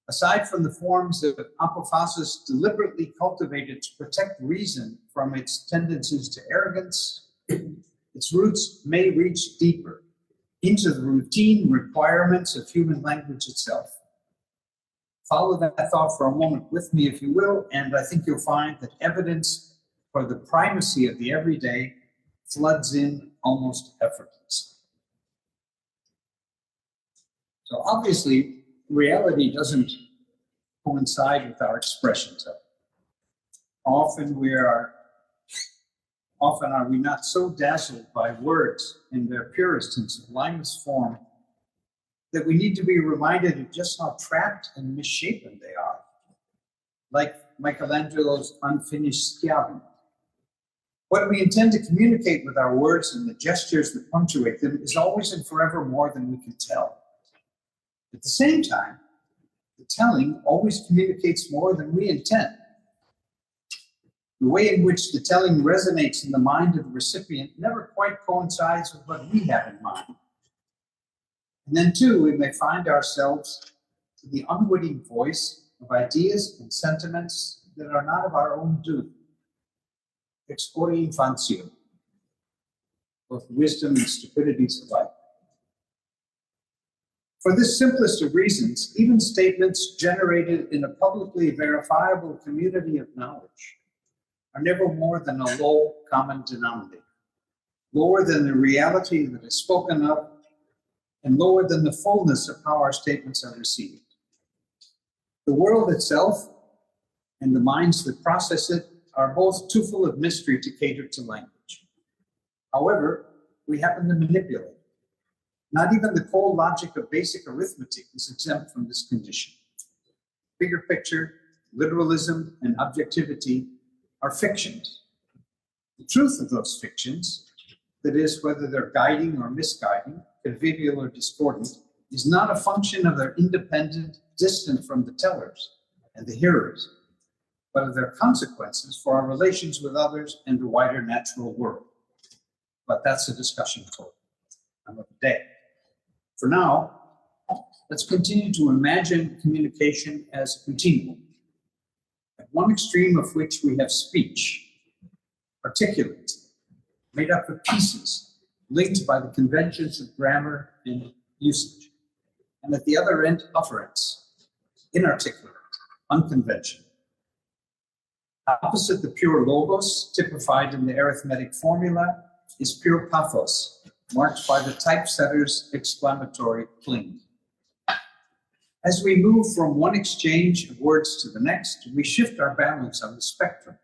aside from the forms of apophasis deliberately cultivated to protect reason from its tendencies to arrogance, its roots may reach deeper into the routine requirements of human language itself. Follow that thought for a moment with me, if you will, and I think you'll find that evidence for the primacy of the everyday floods in almost effortlessly. So obviously, reality doesn't coincide with our expressions of it. Often are we not so dazzled by words in their purest and sublimest form that we need to be reminded of just how trapped and misshapen they are, like Michelangelo's unfinished Schiavi. What we intend to communicate with our words and the gestures that punctuate them is always and forever more than we can tell. At the same time, the telling always communicates more than we intend. The way in which the telling resonates in the mind of the recipient never quite coincides with what we have in mind. And then, too, we may find ourselves to the unwitting voice of ideas and sentiments that are not of our own doing. Excore infantio, both wisdom and stupidities alike. For this simplest of reasons, even statements generated in a publicly verifiable community of knowledge are never more than a low common denominator, lower than the reality that is spoken of, and lower than the fullness of how our statements are received. The world itself and the minds that process it are both too full of mystery to cater to language. However, we happen to manipulate it. Not even the cold logic of basic arithmetic is exempt from this condition. Bigger picture, literalism, and objectivity are fictions. The truth of those fictions, that is, whether they're guiding or misguiding, convivial or discordant, is not a function of their independent, distant from the tellers and the hearers, but of their consequences for our relations with others and the wider natural world. But that's a discussion for another day. For now, let's continue to imagine communication as a continuum, at one extreme of which we have speech, articulate, made up of pieces, linked by the conventions of grammar and usage, and at the other end, utterance, inarticulate, unconventional. Opposite the pure logos, typified in the arithmetic formula, is pure pathos, marked by the typesetter's exclamatory cling. As we move from one exchange of words to the next, we shift our balance on the spectrum.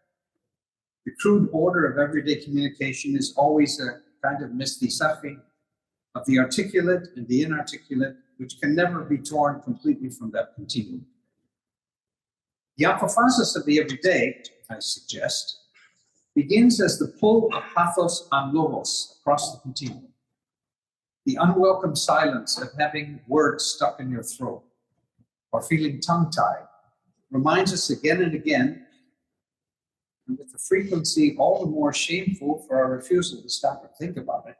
The crude order of everyday communication is always a kind of mestizaje of the articulate and the inarticulate, which can never be torn completely from that continuum. The apophasis of the everyday, I suggest, begins as the pull of pathos on logos across the continuum. The unwelcome silence of having words stuck in your throat or feeling tongue-tied reminds us again and again, and with the frequency all the more shameful for our refusal to stop and think about it,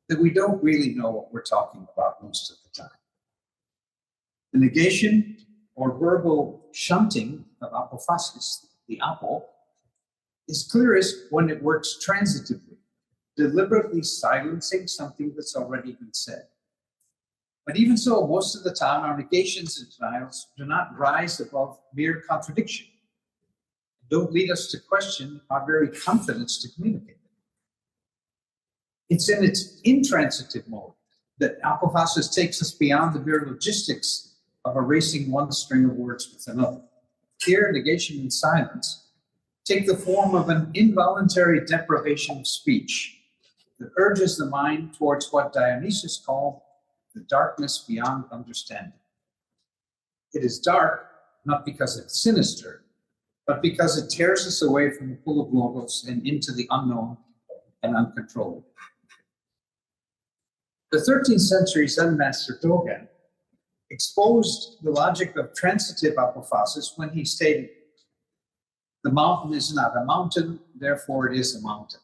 that we don't really know what we're talking about most of the time. The negation or verbal shunting of apophasis, the apo, is clearest when it works transitively, deliberately silencing something that's already been said. But even so, most of the time, our negations and denials do not rise above mere contradiction, don't lead us to question our very confidence to communicate. It's in its intransitive mode that apophasis takes us beyond the mere logistics of erasing one string of words with another. Here, negation and silence take the form of an involuntary deprivation of speech that urges the mind towards what Dionysius called the darkness beyond understanding. It is dark, not because it's sinister, but because it tears us away from the pull of logos and into the unknown and uncontrollable. The 13th century Zen master Dogen exposed the logic of transitive apophasis when he stated, "The mountain is not a mountain, therefore it is a mountain."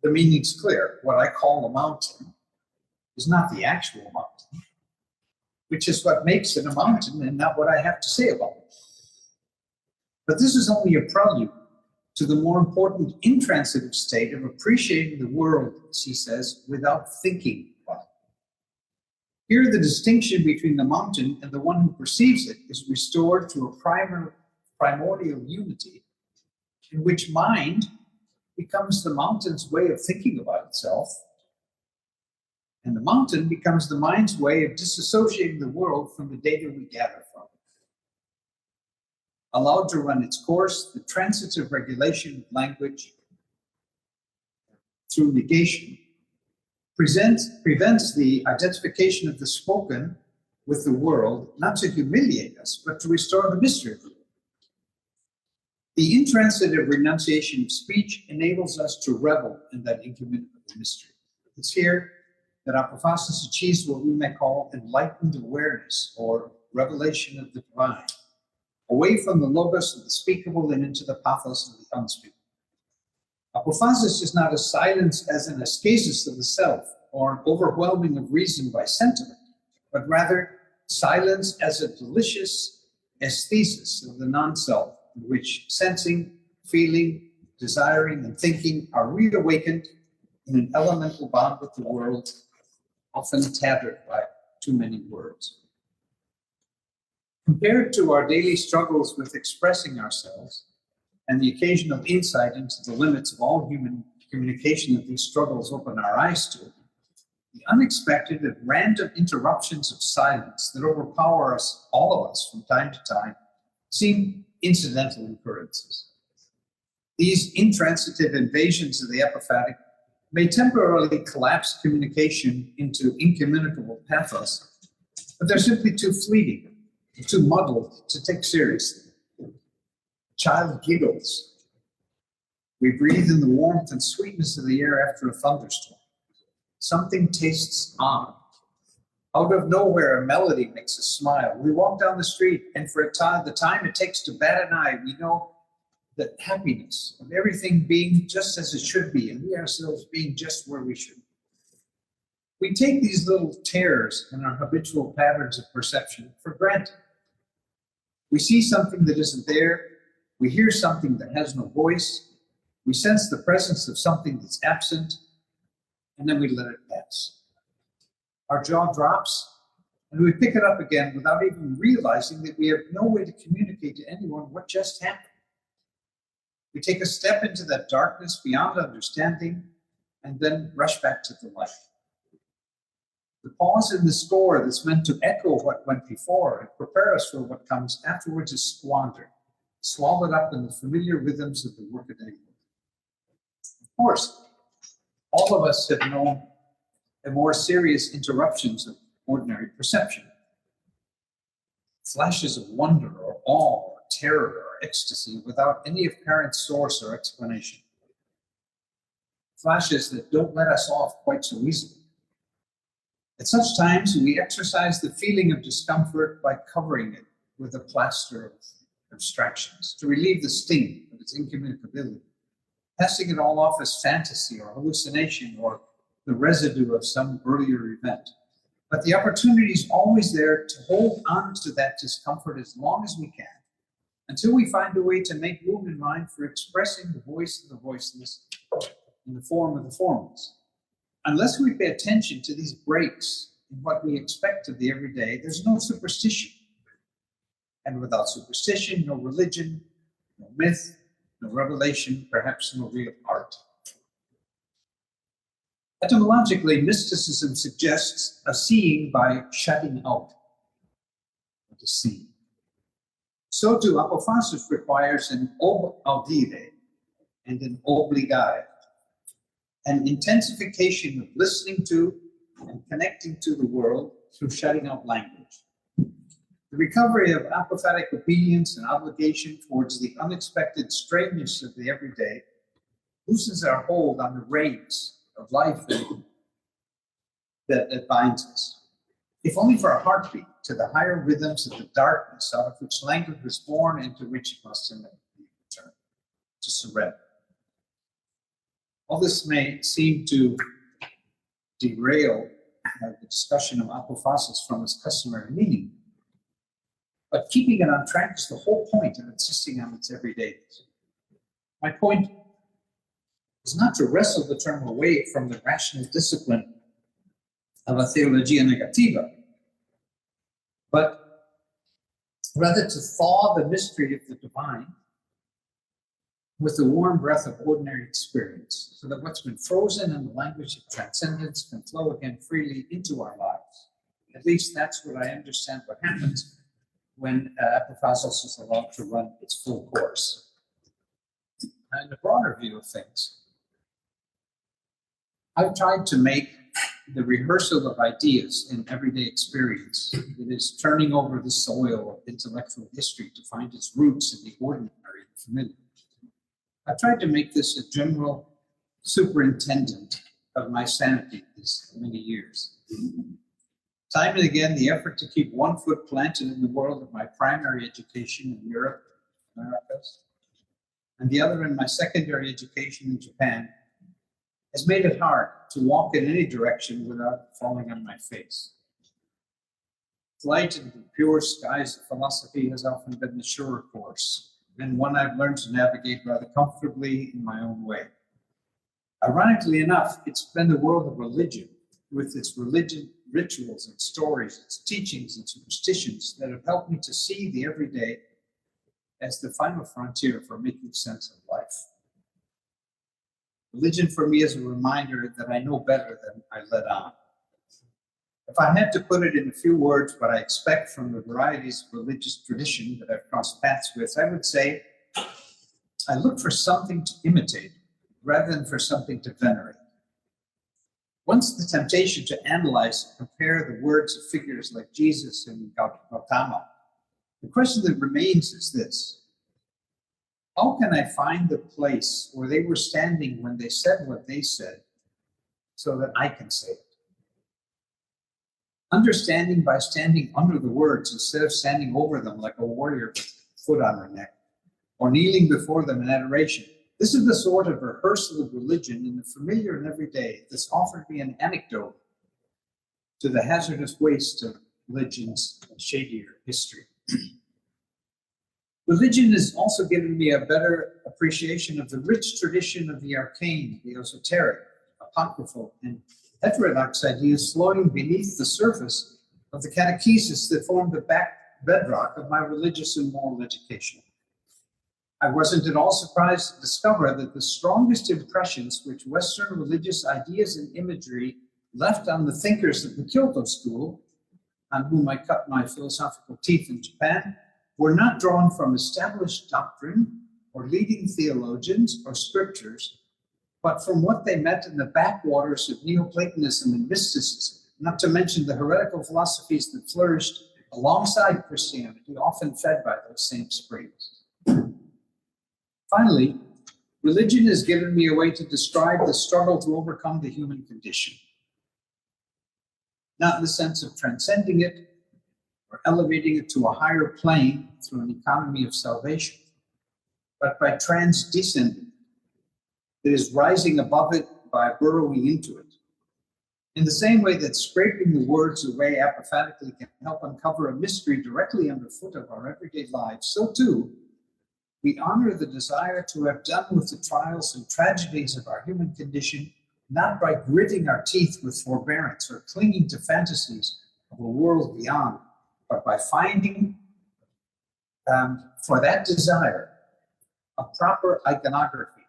The meaning's clear. What I call a mountain is not the actual mountain, which is what makes it a mountain and not what I have to say about it. But this is only a prelude to the more important intransitive state of appreciating the world, as he says, without thinking about it. Here, the distinction between the mountain and the one who perceives it is restored to a primordial unity in which mind becomes the mountain's way of thinking about itself, and the mountain becomes the mind's way of disassociating the world from the data we gather from it. Allowed to run its course, the transitive regulation of language through negation prevents the identification of the spoken with the world, not to humiliate us, but to restore the mystery of the world. The intransitive renunciation of speech enables us to revel in that incommunicable mystery. It's here that apophasis achieves what we may call enlightened awareness or revelation of the divine, away from the logos of the speakable and into the pathos of the unspeakable. Apophasis is not a silence as an ascesis of the self or an overwhelming of reason by sentiment, but rather silence as a delicious aesthesis of the non-self, in which sensing, feeling, desiring, and thinking are reawakened in an elemental bond with the world, often tattered by too many words. Compared to our daily struggles with expressing ourselves and the occasional insight into the limits of all human communication that these struggles open our eyes to, the unexpected and random interruptions of silence that overpower us, all of us, from time to time, seem incidental occurrences. These intransitive invasions of the apophatic may temporarily collapse communication into incommunicable pathos, but they're simply too fleeting, too muddled to take seriously. A child giggles. We breathe in the warmth and sweetness of the air after a thunderstorm. Something tastes odd. Out of nowhere, a melody makes us smile. We walk down the street, and for the time it takes to bat an eye, we know that happiness of everything being just as it should be, and we ourselves being just where we should be. We take these little tears in our habitual patterns of perception for granted. We see something that isn't there. We hear something that has no voice. We sense the presence of something that's absent, and then we let it pass. Our jaw drops, and we pick it up again without even realizing that we have no way to communicate to anyone what just happened. We take a step into that darkness beyond understanding, and then rush back to the light. The pause in the score that's meant to echo what went before and prepare us for what comes afterwards is squandered, swallowed up in the familiar rhythms of the workaday. Of course, all of us have known the more serious interruptions of ordinary perception. Flashes of wonder or awe or terror or ecstasy without any apparent source or explanation. Flashes that don't let us off quite so easily. At such times, we exercise the feeling of discomfort by covering it with a plaster of abstractions to relieve the sting of its incommunicability, passing it all off as fantasy or hallucination or the residue of some earlier event. But the opportunity is always there to hold on to that discomfort as long as we can, until we find a way to make room in mind for expressing the voice of the voiceless in the form of the formless. Unless we pay attention to these breaks in what we expect of the everyday, there's no superstition. And without superstition, no religion, no myth, no revelation, perhaps no real art. Etymologically, mysticism suggests a seeing by shutting out, or to see. So too, Apophasis requires an ob audire and an obligare, an intensification of listening to and connecting to the world through shutting out language. The recovery of apophatic obedience and obligation towards the unexpected strangeness of the everyday loosens our hold on the reins of life that binds us, if only for a heartbeat to the higher rhythms of the darkness out of which language was born, into which it must inevitably return, to surrender. All this may seem to derail the discussion of Apophasis from its customary meaning, but keeping it on track is the whole point of insisting on its everydayness. My point is not to wrestle the term away from the rational discipline of a theologia negativa, but rather to thaw the mystery of the divine with the warm breath of ordinary experience, so that what's been frozen in the language of transcendence can flow again freely into our lives. At least that's what I understand what happens when Apophasis is allowed to run its full course. In the broader view of things, I've tried to make the rehearsal of ideas in everyday experience, that is, turning over the soil of intellectual history to find its roots in the ordinary and familiar. I've tried to make this a general superintendent of my sanity these many years. Time and again, the effort to keep one foot planted in the world of my primary education in Europe, Americas, and the other in my secondary education in Japan, has made it hard to walk in any direction without falling on my face. Flight into the pure skies of philosophy has often been the surer course, and one I've learned to navigate rather comfortably in my own way. Ironically enough, it's been the world of religion, with its religion, rituals and stories, its teachings and superstitions, that have helped me to see the everyday as the final frontier for making sense of life. Religion for me is a reminder that I know better than I let on. If I had to put it in a few words what I expect from the varieties of religious tradition that I've crossed paths with, I would say I look for something to imitate rather than for something to venerate. Once the temptation to analyze and compare the words of figures like Jesus and Gautama, the question that remains is this: how can I find the place where they were standing when they said what they said so that I can say it? Understanding by standing under the words instead of standing over them like a warrior with a foot on her neck, or kneeling before them in adoration. This is the sort of rehearsal of religion in the familiar and everyday that's offered me an anecdote to the hazardous waste of religion's shadier history. Religion has also given me a better appreciation of the rich tradition of the arcane, the esoteric, apocryphal, and heterodox ideas flowing beneath the surface of the catechesis that formed the bedrock of my religious and moral education. I wasn't at all surprised to discover that the strongest impressions which Western religious ideas and imagery left on the thinkers of the Kyoto school, on whom I cut my philosophical teeth in Japan, were not drawn from established doctrine or leading theologians or scriptures, but from what they met in the backwaters of Neoplatonism and mysticism, not to mention the heretical philosophies that flourished alongside Christianity, often fed by those same springs. Finally, religion has given me a way to describe the struggle to overcome the human condition. Not in the sense of transcending it or elevating it to a higher plane through an economy of salvation, but by transdescending, that is, rising above it by burrowing into it. In the same way that scraping the words away apophatically can help uncover a mystery directly underfoot of our everyday lives, so too, we honor the desire to have done with the trials and tragedies of our human condition, not by gritting our teeth with forbearance or clinging to fantasies of a world beyond, but by finding for that desire a proper iconography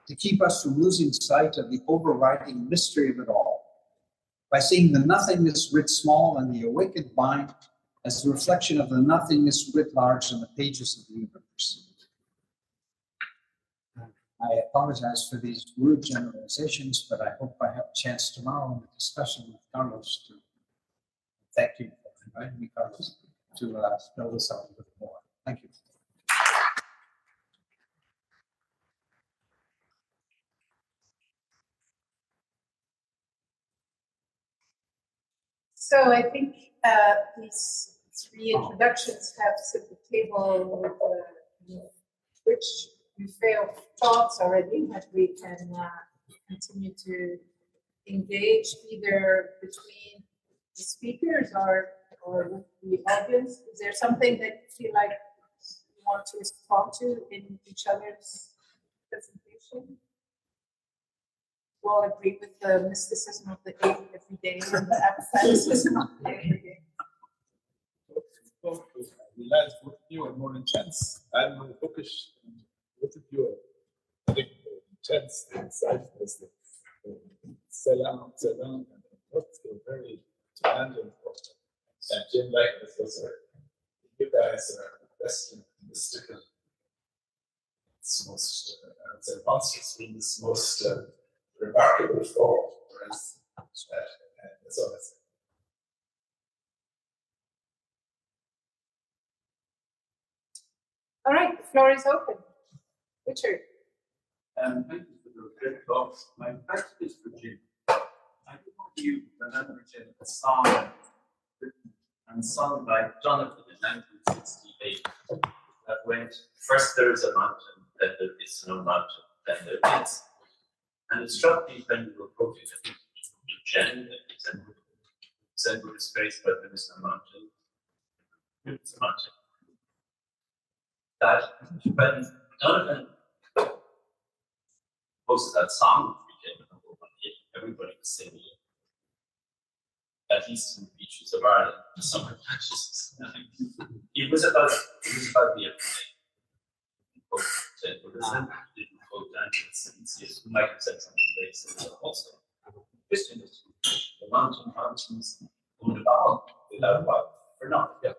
to keep us from losing sight of the overriding mystery of it all, by seeing the nothingness writ small and the awakened mind as a reflection of the nothingness writ large on the pages of the universe. I apologize for these rude generalizations, but I hope I have a chance tomorrow in the discussion with Carlos to thank you for inviting me, Carlos, to spell this out a little more. Thank you. So I think these three introductions have set the table with which we failed thoughts already that we can continue to engage either between the speakers or with the audience. Is there something that you feel like you want to respond to in each other's presentation? We all agree with the mysticism of the everyday and the apophaticism of the everyday. We learned both of you are more intense. I'm more bookish. Both of you are, I think, more intense, the insightfulness, the sell out, and what's very demanding. And Jim Lightness was you guys are best in mystical. It's most, I would say, monstrous means most remarkable form, whereas that's all I say. All right, the floor is open. Richard. Thank you for the great talks. My question is for Jim. I don't know if you remember, Jim, a song written and sung by Jonathan in 1968 that went, first there is a mountain, then there is no mountain, then there is. And it struck me when you were quoting it to Jen, that said with his face, but there is no mountain. It's a mountain. That when Jonathan posted that song, everybody was singing it, at least in the beaches of Ireland, the summer patches. It was about the everyday. Didn't quote Daniel, Michael said something very similar also. Christianism, the mountains owned about without what for nothing. Yeah.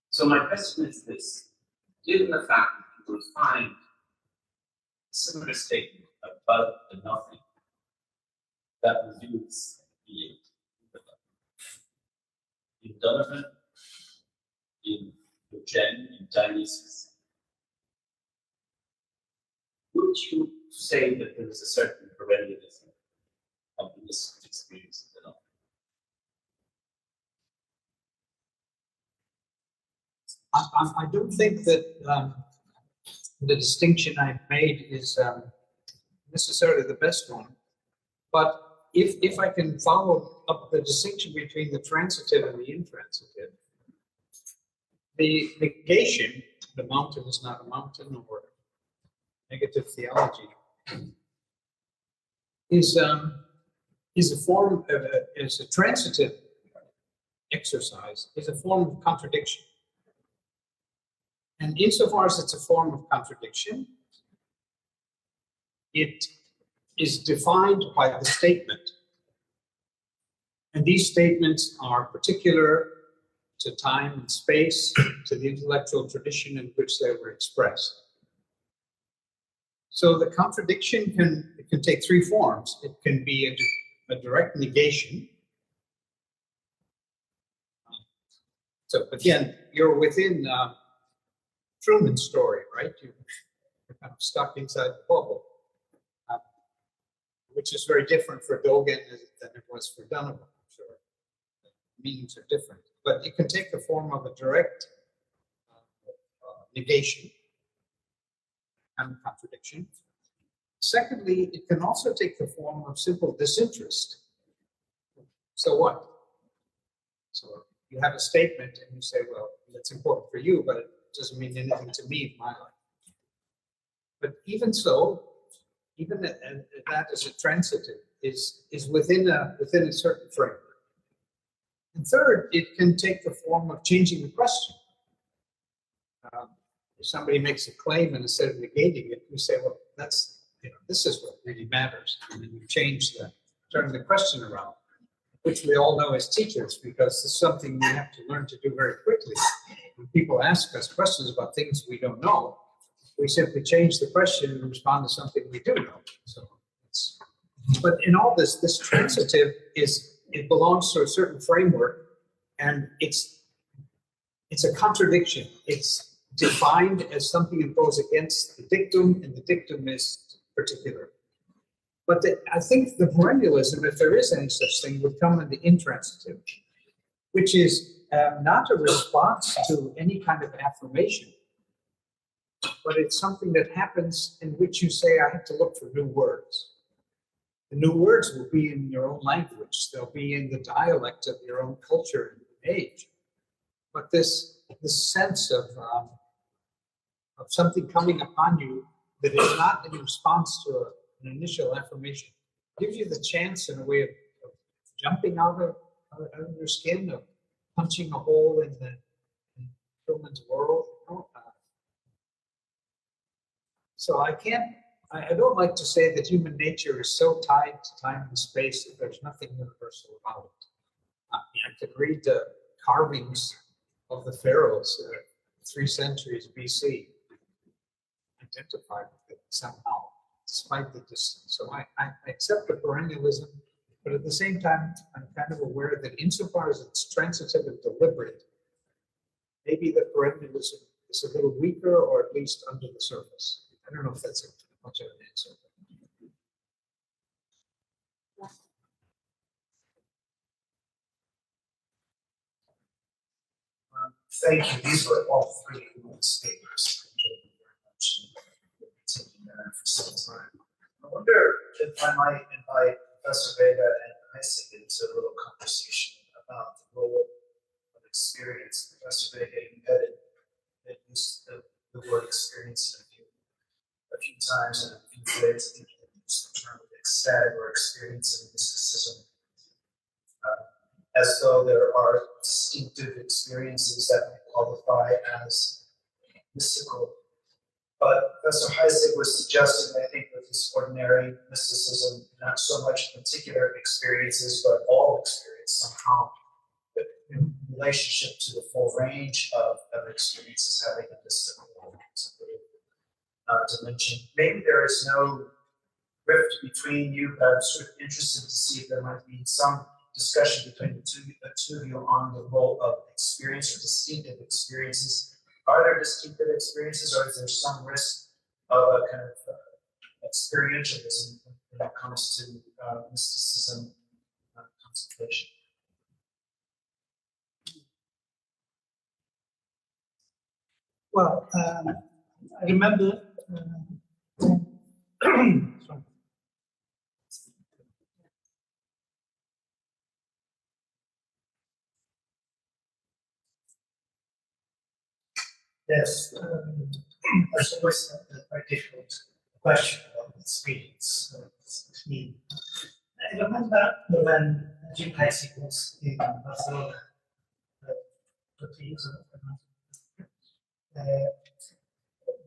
So my question is this: given the fact that you will find a similar statement about the nothing that reveals being, in Donovan, in Eugene, in Dionysius, would you say that there is a certain perennialism of this experience of the nothing? I don't think that the distinction I've made is necessarily the best one, but if I can follow up the distinction between the transitive and the intransitive, the negation, the mountain is not a mountain, or negative theology, is a form of is a transitive exercise, is a form of contradiction. And insofar as it's a form of contradiction, it is defined by the statement. And these statements are particular to time and space, to the intellectual tradition in which they were expressed. So the contradiction can take three forms. It can be a direct negation. So again, you're within Truman's story, right? You're kind of stuck inside the bubble, which is very different for Dogen than it was for Donovan, I'm sure. The meanings are different, but it can take the form of a direct negation and contradiction. Secondly, it can also take the form of simple disinterest. So what? So you have a statement and you say, well, that's important for you, but it doesn't mean anything to me in my life. But even so, even that as a transitive is within a certain framework. And third, it can take the form of changing the question. If somebody makes a claim and instead of negating it, you say, well, that's, this is what really matters. And then you turn the question around, which we all know as teachers, because it's something we have to learn to do very quickly. When people ask us questions about things we don't know, we simply change the question and respond to something we do know. So but in all this transitive it belongs to a certain framework, and it's a contradiction. It's defined as something that goes against the dictum, and the dictum is particular. But I think the perennialism, if there is any such thing, would come in the intransitive, which is not a response to any kind of affirmation, but it's something that happens in which you say, I have to look for new words. The new words will be in your own language. They'll be in the dialect of your own culture and age. But this sense of something coming upon you that is not in response to an initial affirmation gives you the chance, in a way, of jumping out of your skin, of punching a hole in Truman's world. So I don't like to say that human nature is so tied to time and space that there's nothing universal about it. I could read the carvings of the pharaohs 3 centuries BC, identify with it somehow, despite the distance. So I accept the perennialism, but at the same time, I'm kind of aware that insofar as it's transitive and deliberate, maybe the perennialism is a little weaker, or at least under the surface. I don't know if that's much of an answer. Thank you. These were all 3 good speakers. Thank you very much for taking that for some time. I wonder if I might invite Professor Vega and Heisig into a little conversation about the role of experience. Professor Vega, you had used the word experience a few times in a few ways. I think you used the term ecstatic or experiencing mysticism, as though there are distinctive experiences that we qualify as mystical. But Professor Heisig was suggesting, I think, with his ordinary mysticism, not so much particular experiences, but all experience somehow, in relationship to the full range of experiences having a mystical dimension. Maybe there is no rift between you, but I'm sort of interested to see if there might be some discussion between the two of you on the role of experience or distinctive experiences. Are there distinctive experiences, or is there some risk of a kind of experientialism when it comes to mysticism contemplation? Well, I remember. Sorry. Yes, there's always a very difficult question about experience. I remember when Jim Heisig was in Barcelona 30 years ago.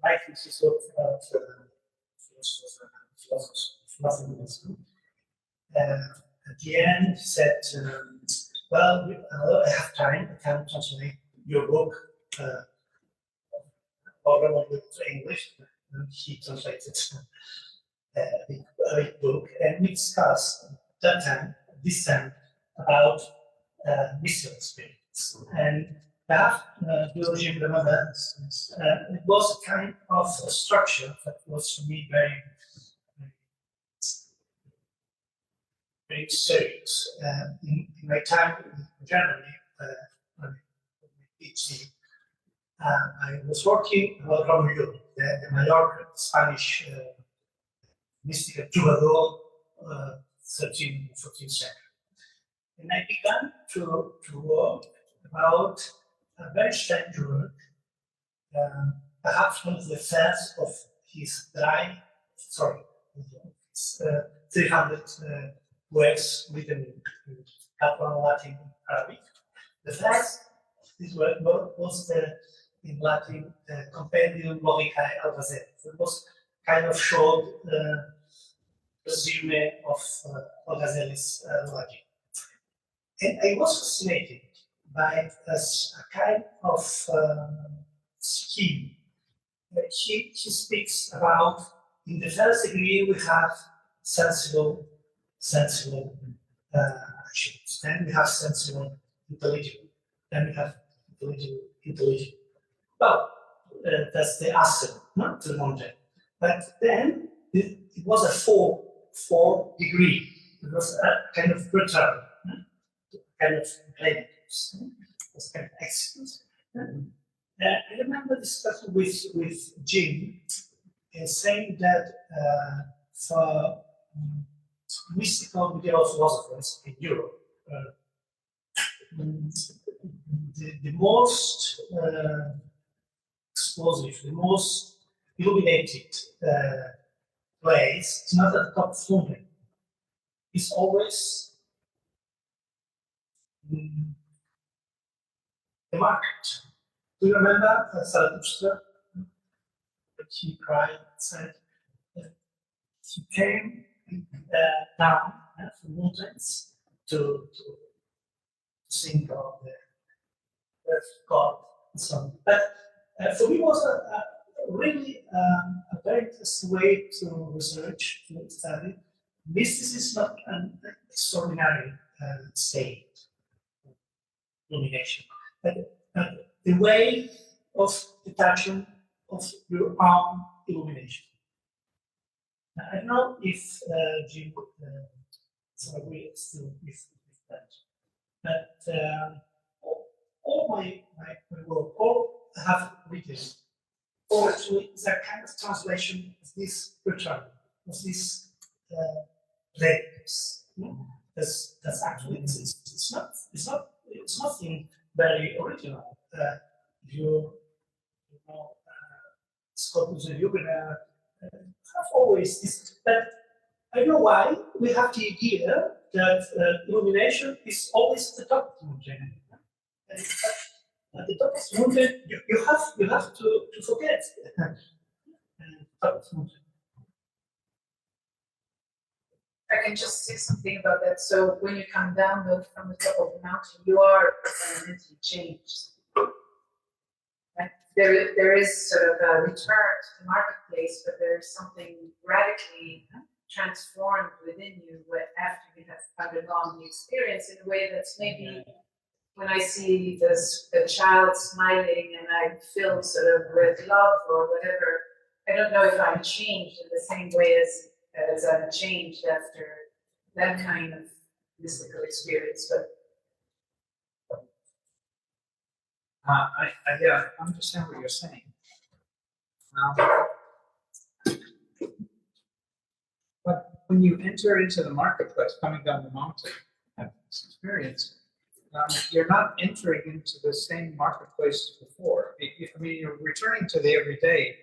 My thesis was about philosophy. At the end, he said, well, I have time, I can translate your book to English, and he translated a big book, and we discussed this time about mystical experience. And theology and remember, it was a kind of a structure that was for me very, very serious. In my time in Germany, when I PhD, I was working about Cornille, the Mallorca Spanish mystical troubadour, 13th, 14th century. And I began to work about a very strange work, perhaps one of the first of his 300 works written in Catalan, Latin, Arabic. The first, this work was in Latin, Compendium Logicae Albazel. It was kind of short resume of Albazel's logic. And I was fascinated by a kind of scheme. He speaks about, in the first degree, we have sensible actions. Then we have sensible, intelligible. Then we have intelligible. Well, that's the ascent, not the mountain. But then it was a four degree. It was a kind of return, kind of relatives, was kind of excellence. I remember discussing with Jim and saying that for mystical medieval philosophers in Europe, the most explosive, the most illuminated place is not at the top of London. It's always the market. Do you remember Zarathustra? He cried and said he came down from mountains to think of the earth God and so on. But for me, it was really a very interesting way to research, to study. Mysticism is not an extraordinary state of illumination, but the way of detaching of your own illumination. Now, I don't know if Jim agrees still with that, but all my work, all I have written, or actually is a kind of translation of this return, of this layers. That's actually it's nothing very original. You know, Scottish and Huguenot have always this, but I don't know why we have the idea that illumination is always at the top of the mountain. At the top of the mountain, you have to forget top of the mountain. I can just say something about that. So when you come down from the top of the mountain, you are fundamentally changed. Right? There is sort of a return to the marketplace, but there's something radically transformed within you after you have undergone the experience in a way that's maybe when I see the child smiling and I feel sort of with love or whatever, I don't know if I'm changed in the same way as I'm changed after that kind of mystical experience. But I understand what you're saying. But when you enter into the marketplace, coming down the mountain, have this experience, you're not entering into the same marketplace as before. I mean, you're returning to the everyday,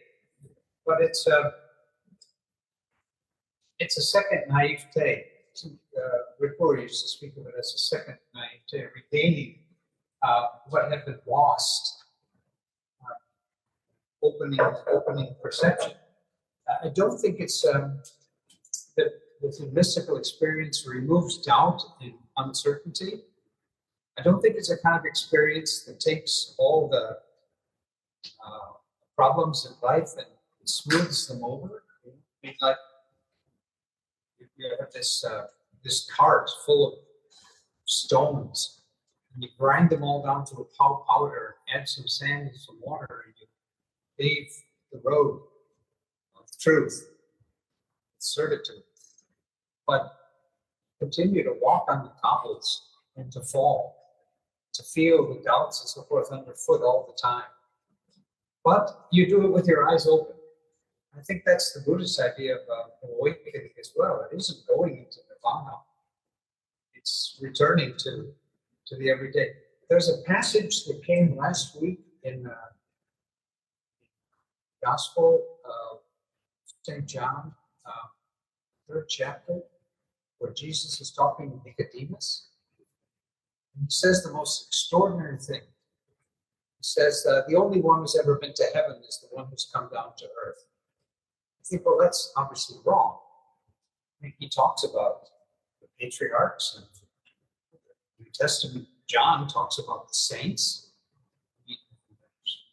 but it's a second naivete. Ricord used to speak of it as a second naivete, regaining what had been lost, opening perception. I don't think it's that the mystical experience removes doubt and uncertainty. I don't think it's a kind of experience that takes all the problems in life and smooths them over. I mean, like you have this cart full of stones, and you grind them all down to a powder, add some sand and some water, and you pave the road of truth, certitude. But continue to walk on the cobbles and to fall, to feel the doubts and so forth underfoot all the time. But you do it with your eyes open. I think that's the Buddhist idea of awakening as well. It isn't going into nirvana. It's returning to the everyday. There's a passage that came last week in the Gospel of St. John, 3rd chapter, where Jesus is talking to Nicodemus. And he says the most extraordinary thing. He says, the only one who's ever been to heaven is the one who's come down to earth. I think, well, that's obviously wrong. I mean, he talks about the patriarchs and the New Testament. John talks about the saints,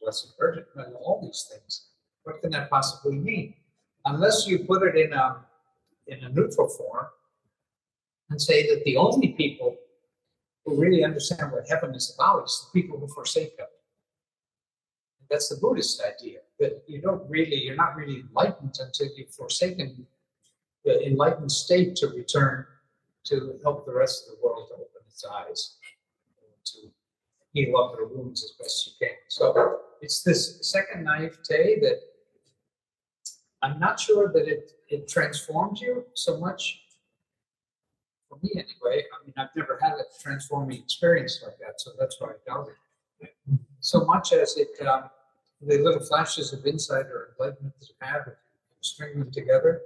Blessed Virgin, and all these things. What can that possibly mean? Unless you put it in a neutral form and say that the only people who really understand what heaven is about is the people who forsake heaven. That's the Buddhist idea, that you're not really enlightened until you've forsaken the enlightened state to return to help the rest of the world to open its eyes, to heal up their wounds as best you can. So it's this second naivete that I'm not sure that it transforms you so much, for me anyway. I mean, I've never had a transforming experience like that, so that's why I doubt it. So much as it, the little flashes of insight or enlightenment that you have, if you string them together,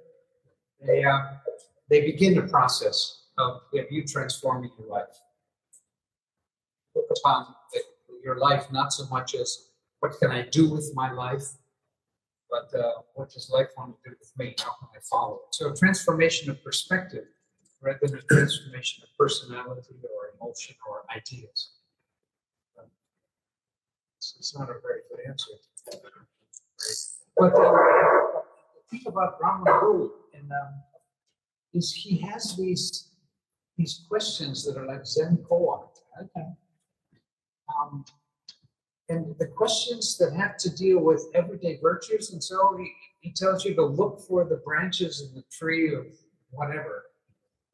they begin a process of you transforming your life. Look upon your life not so much as what can I do with my life, but what does life want to do with me? How can I follow it? So a transformation of perspective rather than a transformation of personality or emotion or ideas. It's not a very good answer. But the thing about Brahma Guru is he has these questions that are like Zen koan. Okay. And the questions that have to deal with everyday virtues, and so he tells you to look for the branches in the tree of whatever.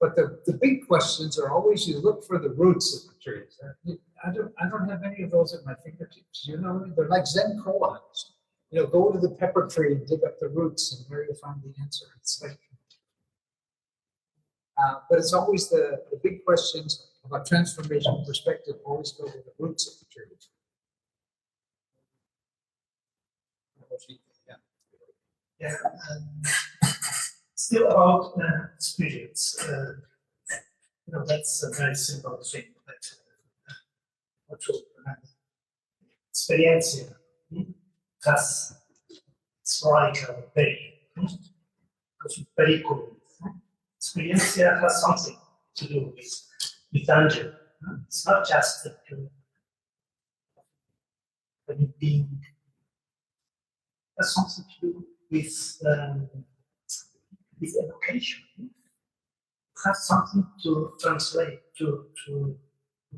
But the big questions are always you look for the roots of the trees. I don't have any of those at my fingertips. You know, they're like Zen koans. You know, go to the pepper tree and dig up the roots, and there you'll find the answer. It's like, but it's always the big questions about transformation perspective always go to the roots of the tree. Yeah. Still about experience. That's a very simple thing. Experienza has strike pain, pericolo. Experienza has something to do with danger. It's not just being. It has something to do with education. It has something to translate, to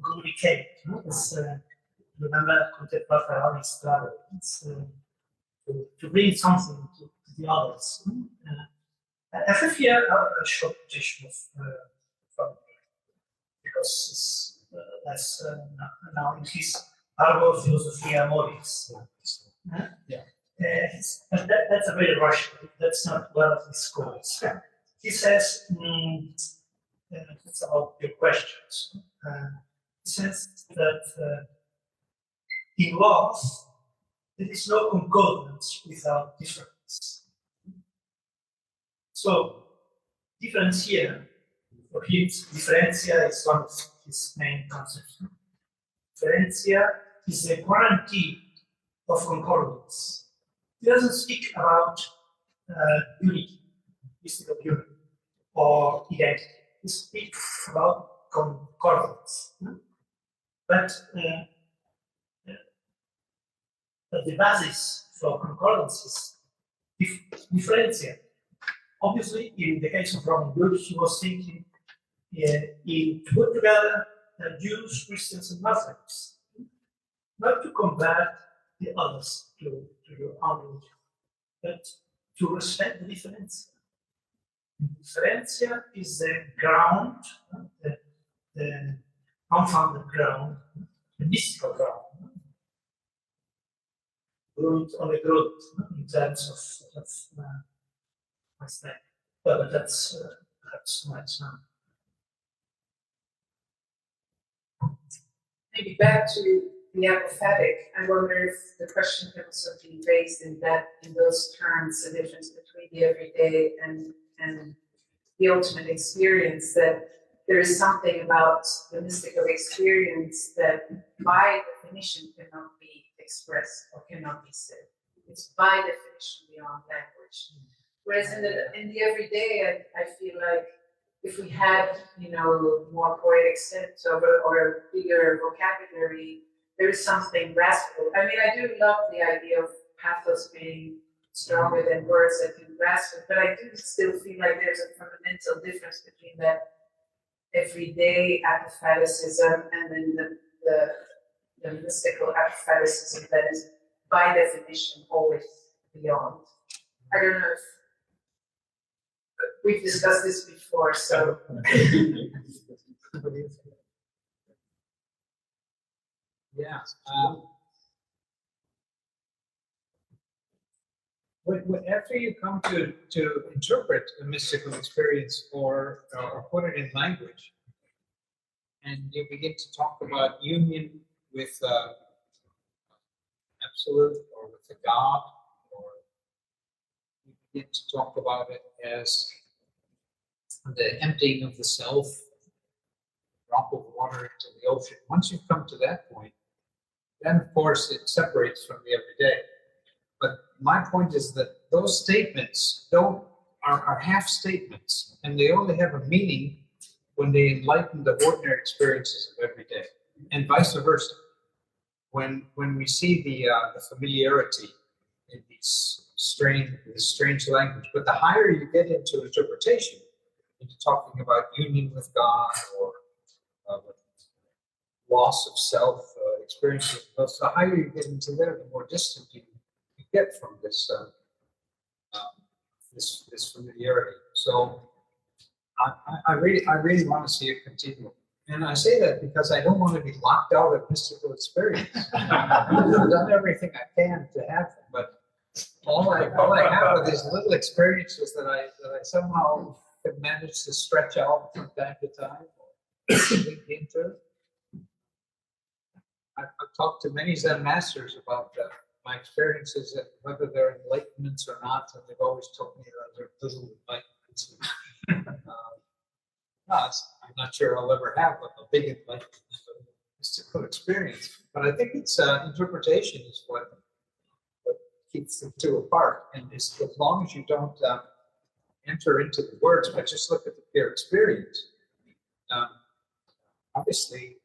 communicate. It's, remember contemporary struggle. It's to bring something to the others. I have here a short quotation from because that's now in his Arbor Philosophia Moris. Yeah. But that's a very Russian. That's not one of his quotes. He says, it's about your questions. He says that in love, there is no concordance without difference. So, difference here, for him, differentia is one of his main concepts. Differentia is a guarantee of concordance. He doesn't speak about unity, instead of unity, or identity. He speaks about concordance. But the basis for concordance is differential. Obviously, in the case of Roman Good, he was thinking to put together Jews, Christians, and Muslims, not to combat the others to your own religion, but to respect the difference. Differentia is the ground, the unfounded ground, the mystical ground, root on the root in terms of my style. But that's much now. Maybe back to the apophatic, I wonder if the question can also be raised in those terms, the difference between the everyday and the ultimate experience, that there is something about the mystical experience that by definition cannot be expressed or cannot be said. It's by definition beyond language. Whereas in the everyday, I feel like if we had, more poetic sense or a bigger vocabulary, there's something graspable. I mean, I do love the idea of pathos being stronger than words that can grasp it, but I do still feel like there's a fundamental difference between that everyday apophaticism and then the mystical apophaticism that is by definition always beyond. I don't know if we've discussed this before, so. Yeah. After you come to interpret a mystical experience or put it in language, and you begin to talk about union with absolute or with a God, or you begin to talk about it as the emptying of the self, drop of water into the ocean. Once you come to that point, then of course it separates from the everyday. But my point is that those statements are half statements, and they only have a meaning when they enlighten the ordinary experiences of every day, and vice versa. When we see the familiarity in this strange language, but the higher you get into interpretation, into talking about union with God or loss of self, experiences, the higher you get into there, the more distant you get from this this familiarity. So I really want to see it continue. And I say that because I don't want to be locked out of mystical experience. I've done everything I can to have them, but all I have are these little experiences that I somehow have managed to stretch out from time to time or link into. I've talked to many Zen masters about my experiences and whether they're enlightenments or not, and they've always told me that they're little enlightenments. I'm not sure I'll ever have a big enlightenment of mystical experience, but I think it's interpretation is what keeps the two apart. And as long as you don't enter into the words, but just look at the pure experience, obviously,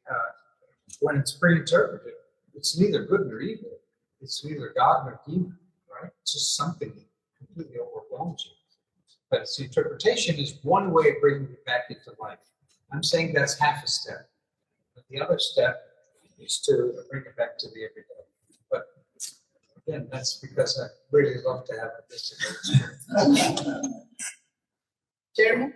when it's pre-interpreted, it's neither good nor evil. It's neither God nor demon, right? It's just something that completely overwhelms you. But its interpretation is one way of bringing it back into life. I'm saying that's half a step. But the other step is to bring it back to the everyday. But again, that's because I really love to have a mystical experience. Jeremy?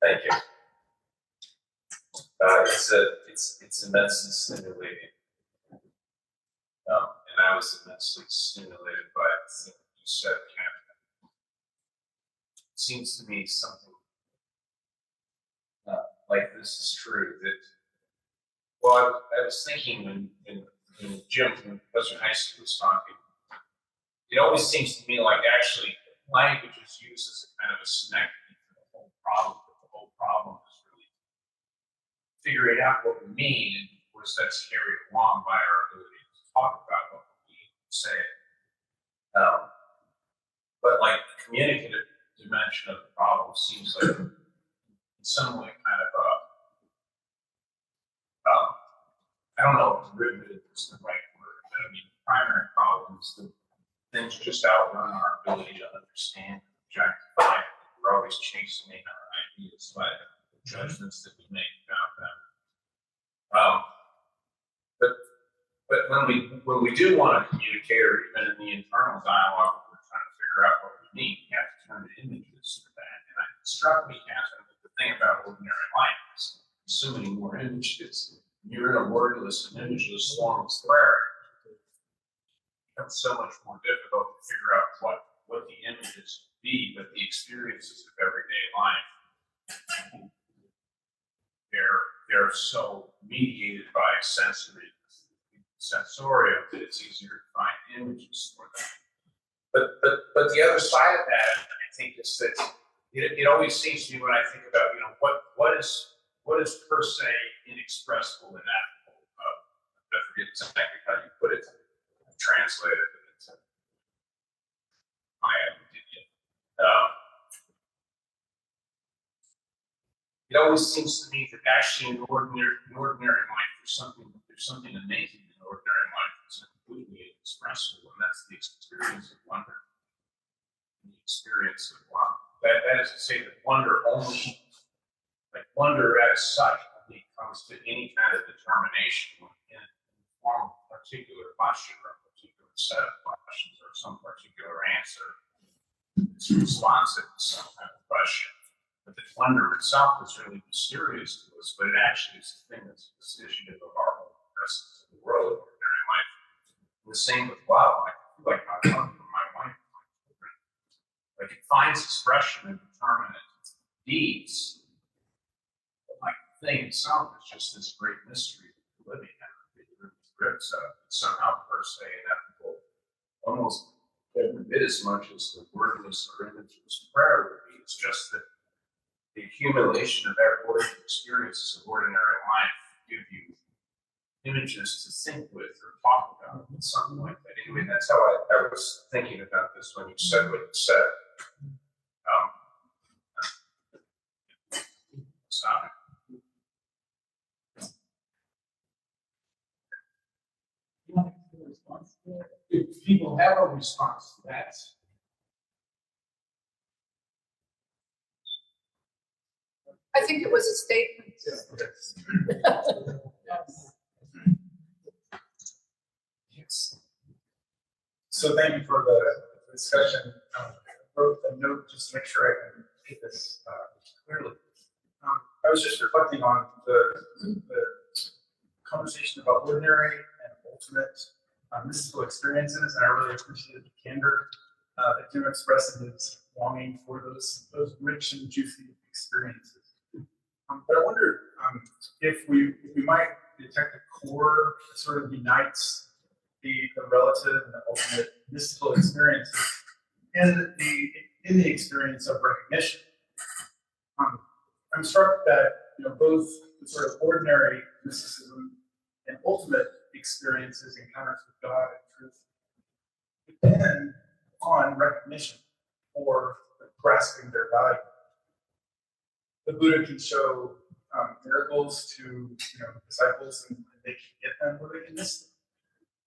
Thank you. It's immensely stimulating, and I was immensely stimulated by the thing you said, Ken. It seems to me something like this is true. That I was thinking when Professor Heisig was talking, it always seems to me like actually language is used as a kind of a synecdoche for the whole problem. But the whole problem is really figuring out what we mean, and of course that's carried along by our ability to talk about what we say. But like the communicative dimension of the problem seems like in some way kind of I don't know if derivative is the right word, but I mean primary problem is that things just outrun our ability to understand, objectify. We're always chastening our ideas by the judgments that we make about them. But when we do want to communicate, or even in the internal dialogue, we're trying to figure out what we need, we have to turn to images for that. And it struck me, Catherine, that the thing about ordinary life is consuming more images. You're in a wordless and imageless formless prayer. It becomes so much more difficult to figure out what the images be, but the experiences of everyday life. They're so mediated by sensorium that it's easier to find images for them. But the other side of that, I think, is that it always seems to me when I think about, what is per se inexpressible and ineffable. I forget exactly how you put it. I've translated it. I haven't did yet. It always seems to me that actually in ordinary life, there's something amazing in ordinary life that's completely inexpressible, and that's the experience of wonder. The experience of wonder. That is to say that wonder as such only comes to any kind of determination in the form of a particular question or a particular set of questions or some particular answer. It's responsive to some kind of question. But the wonder itself is really mysterious to us, but it actually is the thing that's constitutive of our whole presence in the world of ordinary life. And the same with love. I feel like I love for my wife and my children. Like it finds expression in determinate deeds. But like the thing itself is just this great mystery that we're living in. It really grips up. It's somehow per se ineffable. Almost every bit as much as the wordless or imageless prayer would be. It's just that the accumulation of ordinary experiences of ordinary life give you images to think with or talk about, something like that. Anyway, that's how I was thinking about this when you said what you said. Stop it. If people have a response to that, I think it was a statement. Yes. So thank you for the discussion. I wrote a note just to make sure I can get this clearly. I was just reflecting on the conversation about ordinary and ultimate mystical experiences, and I really appreciated the candor that Jim expressed in his longing for those rich and juicy experiences. But I wonder if we might detect a core that sort of unites the relative and the ultimate mystical experiences in the experience of recognition. I'm struck that both the sort of ordinary mysticism and ultimate experiences, encounters with God and truth, depend on recognition or grasping their value. The Buddha can show miracles to disciples, and they can get them or they can miss them.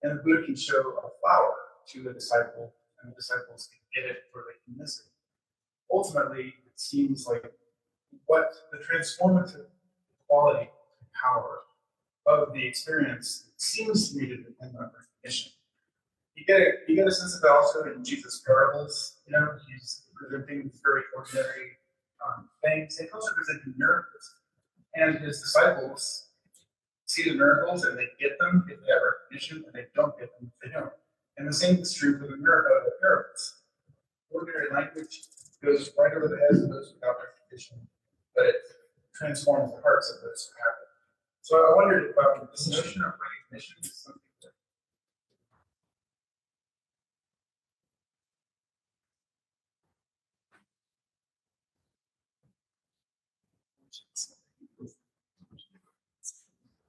And the Buddha can show a flower to a disciple, and the disciples can get it or they can miss it. Ultimately, it seems like what the transformative quality and power of the experience seems to me to depend on recognition. You get a sense of that also in Jesus' parables. He's presenting these very ordinary things, and also presenting miracles. And his disciples see the miracles and they get them if they have recognition, and they don't get them if they don't. And the same is true for the parables. Ordinary language goes right over the heads of those without recognition, but it transforms the hearts of those who have it. So I wondered if this notion of recognition is something that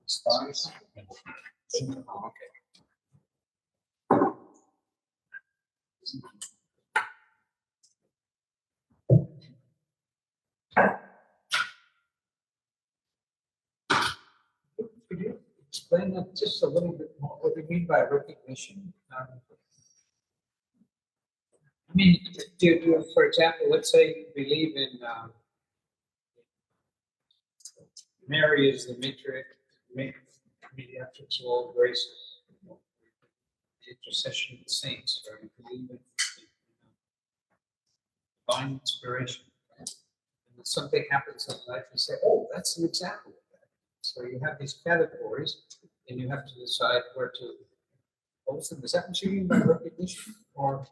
Response? could you explain explain that just a little bit more? What do you mean by recognition? I mean, for example, let's say you believe in Mary is the mediatrix of all graces, the intercession of the saints, or you believe in divine inspiration. And then something happens in life, you say, oh, that's an example of that. So you have these categories, and you have to decide where to post them. Is that what you mean by recognition? Or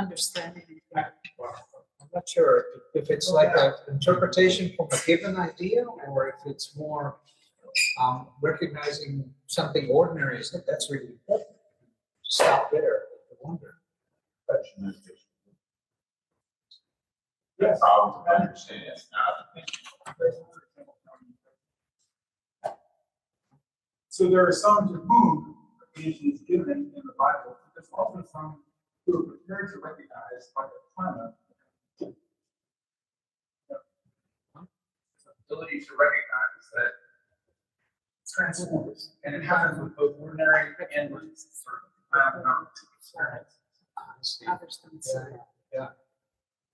Understanding. well, I'm not sure if it's like an interpretation from a given idea, or if it's more recognizing something ordinary. Isn't it? That's really important. To stop there, to wonder. Yes, I understand. So there are some to whom recognition is given in the Bible, but there's also some who are prepared to recognize by the climate the ability to recognize that it transforms, and it happens with both ordinary and with sort of experience.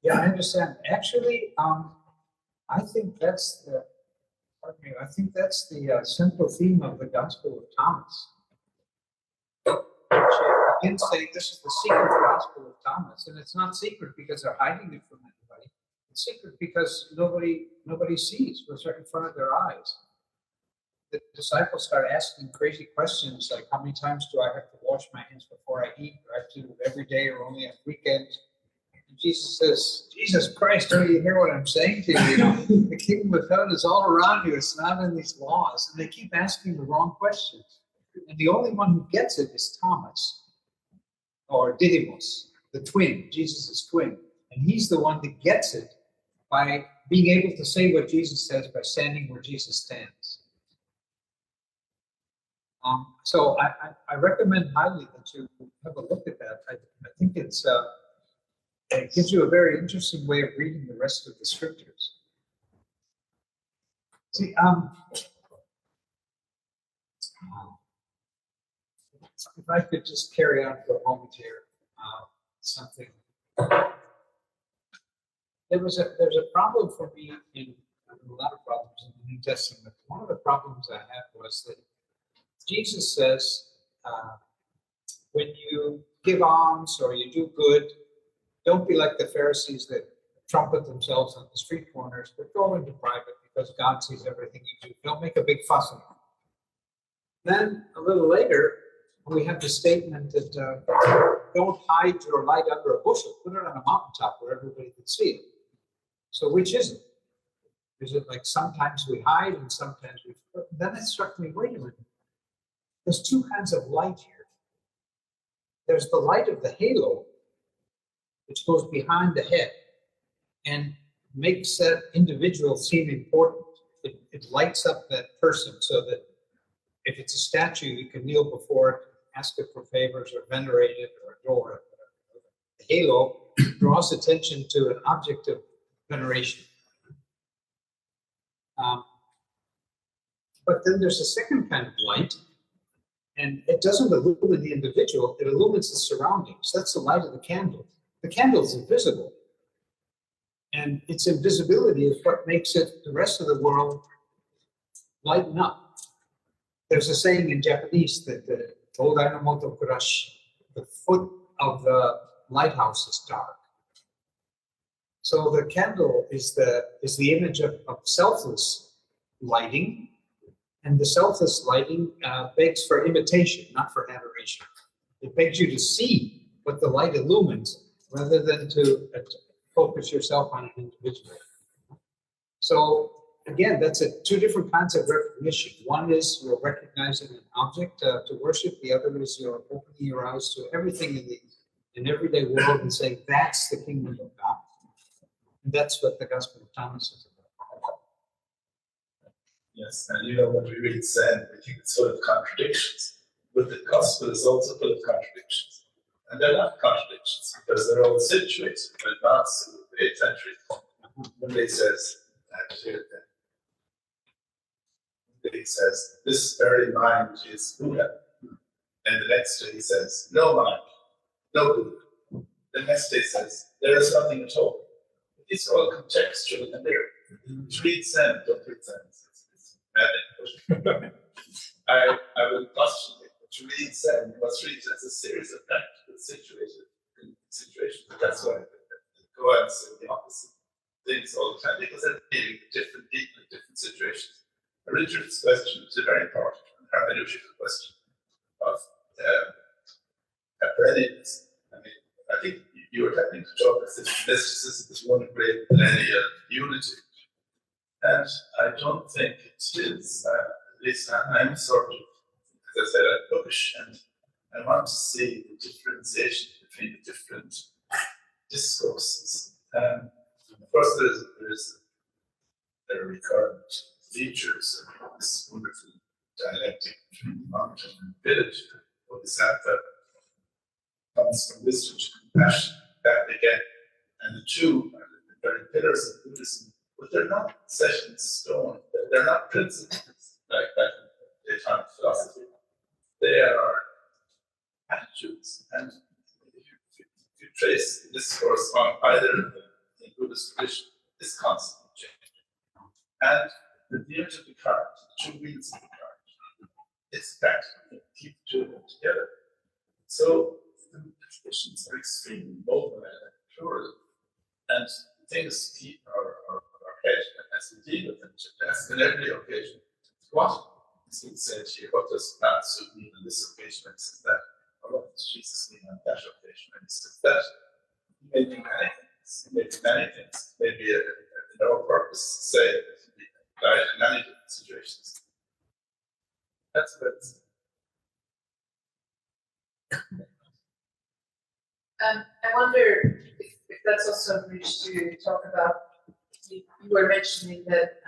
Yeah, I understand. Actually, I think that's the. Pardon me. I think that's the central theme of the Gospel of Thomas. Again, saying this is the secret Gospel of Thomas, and it's not secret because they're hiding it from anybody. It's secret because nobody sees what's right in front of their eyes. The disciples start asking crazy questions like, how many times do I have to wash my hands before I eat? Do I have to do it every day or only on weekends? And Jesus says, Jesus Christ, don't you hear what I'm saying to you? The kingdom of heaven is all around you. It's not in these laws. And they keep asking the wrong questions. And the only one who gets it is Thomas, or Didymus, the twin, Jesus' twin. And he's the one that gets it by being able to say what Jesus says by standing where Jesus stands. So I recommend highly that you have a look at that. I think it's it gives you a very interesting way of reading the rest of the scriptures. See, if I could just carry on for a moment here, something. There's a problem for me in a lot of problems in the New Testament. One of the problems I had was that Jesus says, when you give alms or you do good, don't be like the Pharisees that trumpet themselves on the street corners, but go into private because God sees everything you do. Don't make a big fuss about it. Then a little later, we have the statement that don't hide your light under a bushel, put it on a mountaintop where everybody can see it. So which is it? Is it like sometimes we hide and sometimes we... Then it struck me, wait a minute. There's two kinds of light here. There's the light of the halo, which goes behind the head and makes that individual seem important. It lights up that person so that if it's a statue, you can kneel before it, ask it for favors or venerate it or adore it. The halo draws attention to an object of veneration. But then there's a second kind of light, and it doesn't illumine the individual, it illumines the surroundings. That's the light of the candle. The candle is invisible, and its invisibility is what makes it, the rest of the world, lighten up. There's a saying in Japanese that the foot of the lighthouse is dark. So the candle is the image of selfless lighting, and the selfless lighting begs for imitation, not for adoration. It begs you to see what the light illumines rather than to focus yourself on an individual. So again, that's two different kinds of recognition. One is you're recognizing an object to worship. The other is you're opening your eyes to everything in the everyday world and saying, that's the kingdom of God. And that's what the Gospel of Thomas is about. Yes, and you know what we really said, that you could sort of contradictions. But the gospel is also full of contradictions. And they're not contradictions because they're all situated in advance of the 8th century. When they says, he says, this very mind is Buddha. And the next day he says, no mind, no Buddha. The next day he says, there is nothing at all. It's all contextual and there. Treat Zen, don't treat Zen. It's bad. I will question it. To read Zen, you must read it as a series of practical situations. That's why the koans say the opposite things all the time, because they're dealing with different people in different situations. Richard's question is a very important one, hermeneutical question of readiness. I mean, I think you were having to talk as if mysticism is one great millennial unity. And I don't think it is. At least I'm sort of, as I said, I'm bookish, and I want to see the differentiation between the different discourses. Of course, there's a recurrent features of this wonderful dialectic between the mountain and village. Bodhisattva comes from wisdom to compassion, back again. And the two are the very pillars of Buddhism, but they're not set in stone. They're not principles like that in Platonic philosophy. They are attitudes. And if you trace the discourse on either in Buddhist tradition, it's constantly changing. And the image of the current, the two wheels of the current, it's practical. Keep doing them together. So the traditions are extremely mobile and plural, and things keep our head as we deal with them. To ask on every occasion, what is being said here? What does that suit mean on this occasion? And says that, or what does Jesus mean on that occasion? And he says that. He may be many things. He may be many things. Maybe our purpose to say that it can be applied in many different situations. That's what it's. I wonder if that's also a bridge to talk about. You were mentioning that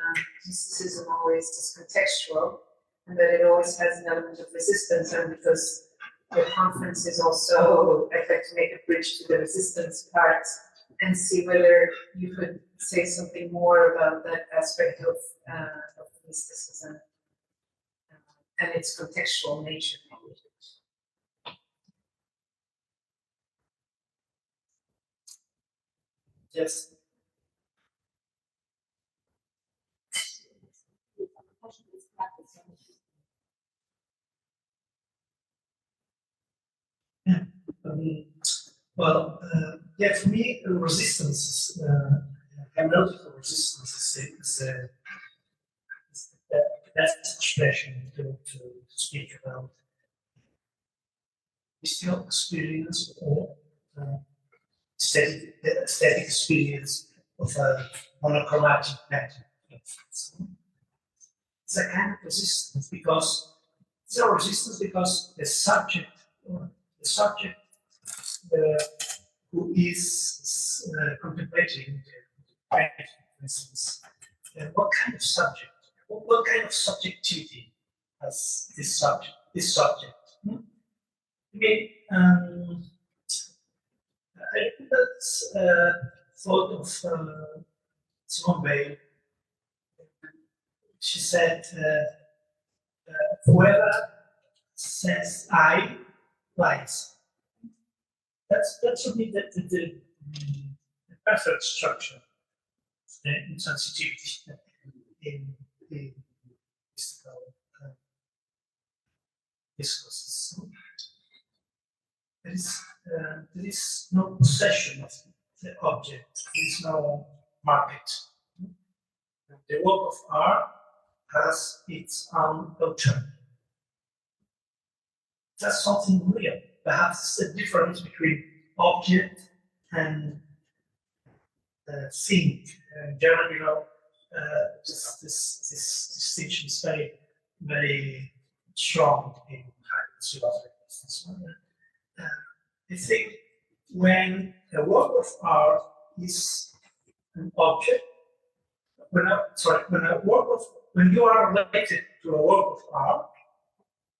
mysticism always is contextual, and that it always has an element of resistance, and because the conference is also, I'd like to make a bridge to the resistance part and see whether you could say something more about that aspect of mysticism and its contextual nature. Yes. Yeah. Yeah, for me, resistance, hermeneutical resistance is the best expression to speak about mystical experience or aesthetic experience of a monochromatic pattern. It's a kind of resistance because it's a resistance because the subject who is contemplating the pattern, for instance, what kind of subject, what kind of subjectivity has this subject? I mean, I thought of Simone Weil. She said, whoever says I lies. That should be the perfect structure, the insensitivity in mystical discourses. There is no possession of the object, there is no market. The work of art has its own autonomy. That's something real. Perhaps the difference between object and thing. In German, this distinction is very, very strong in Heidegger's philosophy. I think when a work of art is an object, when you are related to a work of art,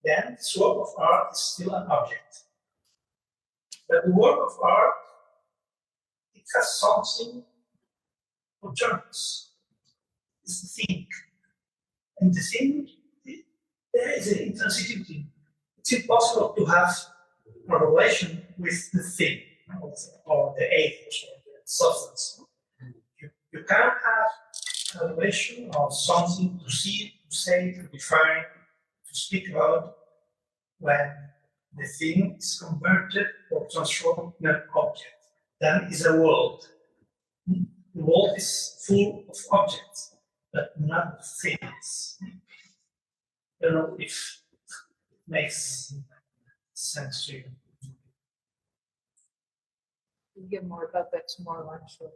then this work of art is still an object. But the work of art, it has something autonomous. It's the thing. And the thing there is an intransitivity. It's impossible to have a relation with the thing or the ethos or the substance. You can't have a relation or something to see, to say, to define, to speak about when the thing is converted or transformed in an object. Then is a world. The world is full of objects, but not things. I don't know if it makes sense to you. We'll get more about that tomorrow, I'm sure.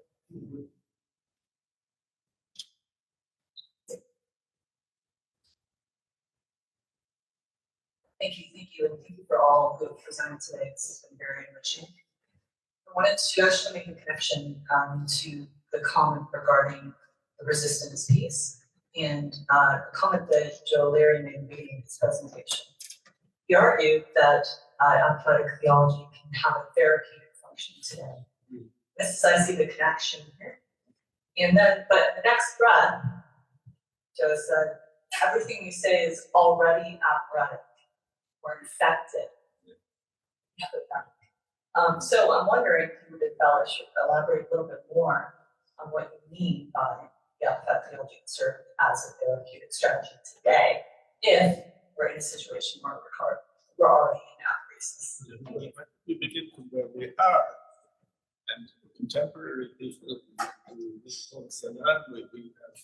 Thank you, and thank you for all who have presented today. It's been very enriching. I wanted to actually make a connection to the comment regarding the resistance piece and the comment that Joe Leary made in the beginning of his presentation. He argued that apophatic theology can have a therapeutic function today. This is, I see the connection here. And then, but in the next breath, Joe said, everything you say is already apophatic or infected. So I'm wondering if you would embellish or elaborate a little bit more on what you mean by the apophatic theology can serve as a therapeutic strategy today, if we're in a situation where we're already in apophasis. We begin from where we are, and contemporary people who discourse and language, we have,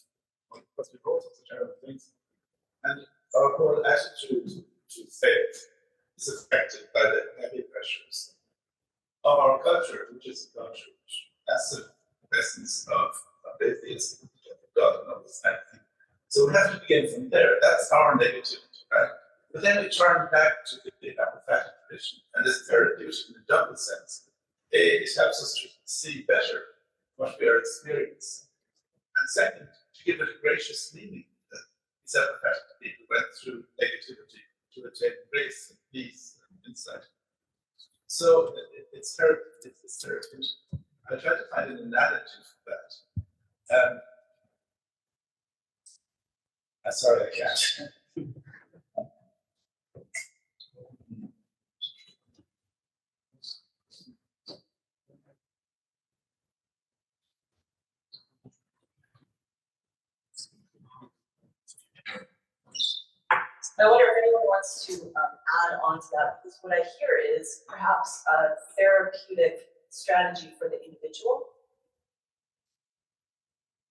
because we wrote such terrible things, and our whole attitude to faith is affected by the heavy pressures of our culture, which is a culture which has the essence of atheism, God and all this kind of thing. So we have to begin from there. That's our negativity, right? But then we turn back to the apophatic tradition, and this therapeutic in a double sense. It helps us to see better what we are experiencing. And second, to give it a gracious meaning that these apophatic people went through negativity to attain grace and peace and insight. So it's therapeutic. I try to find an analogy for that. Sorry, I can't. I wonder if anyone wants to add on to that, because what I hear is perhaps a therapeutic strategy for the individual.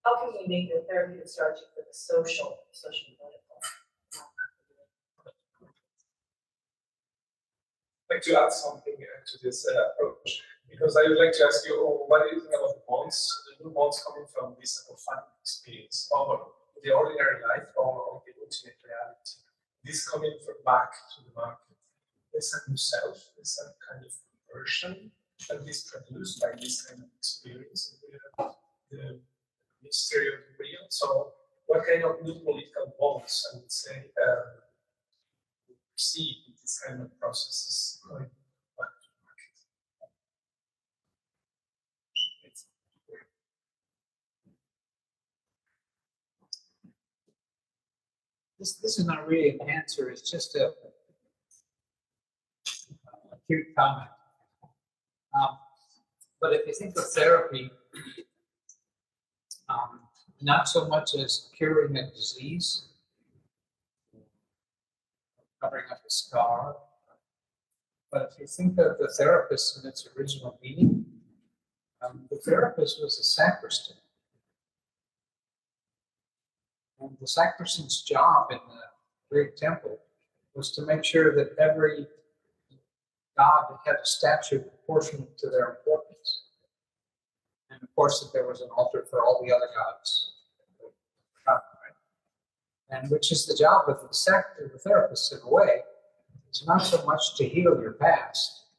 How can we make it a therapeutic strategy for the social political? I'd like to add something to this approach, because I would like to ask you, what do you think about the new bonds coming from this apophatic experience, or the ordinary life, or the ultimate reality? This coming back to the market. There's a new self, there's a kind of conversion that is produced by this kind of experience, the mystery of the real. So, what kind of new political bonds, I would say, see in this kind of processes going back to the market? This is not really an answer, it's just a cute comment. But if you think of therapy, not so much as curing a disease, covering up a scar, but if you think of the therapist in its original meaning, the therapist was a sacristan. And the sacristan's job in the Greek temple was to make sure that every god had a statue proportionate to their importance. And of course, that there was an altar for all the other gods. And which is the job of the therapist in a way. It's not so much to heal your past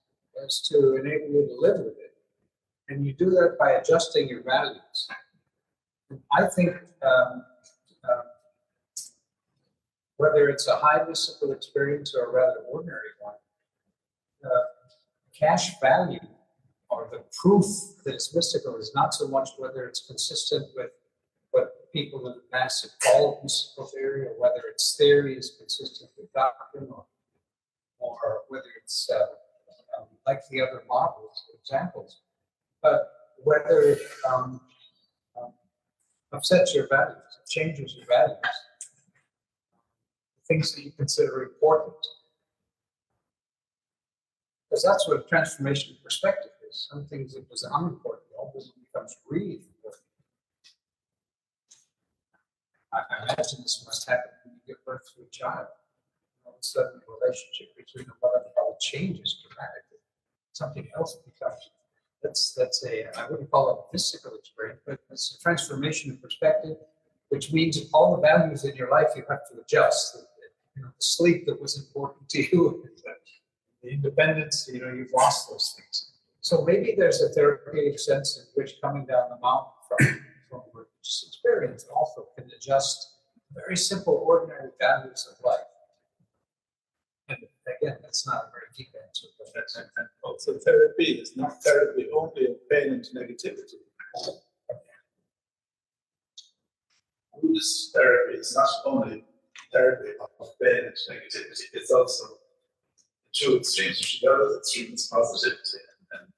as to enable you to live with it. And you do that by adjusting your values. And I think whether it's a high mystical experience or a rather ordinary one, cash value or the proof that it's mystical is not so much whether it's consistent with what people in the past have called mystical theory or whether its theory is consistent with doctrine or whether it's like the other models, examples, but whether it upsets your values, changes your values, things that you consider important. Because that's what a transformation of perspective is. Some things that was unimportant, all of a sudden becomes really important. I imagine this must happen when you give birth to a child. All of a sudden, the relationship between the mother and father changes dramatically. Something else becomes. That's I wouldn't call it a mystical experience, but it's a transformation of perspective, which means all the values in your life you have to adjust. You know, the sleep that was important to you, the independence, you know, you've lost those things. So maybe there's a therapeutic sense in which coming down the mountain from religious experience also can adjust very simple, ordinary values of life. And again, that's not a very deep answer, but that's And also therapy is not therapy only of pain and negativity. Buddhist therapy is not only therapy of pain and negativity, it's also two extremes, which the other extreme is positivity. And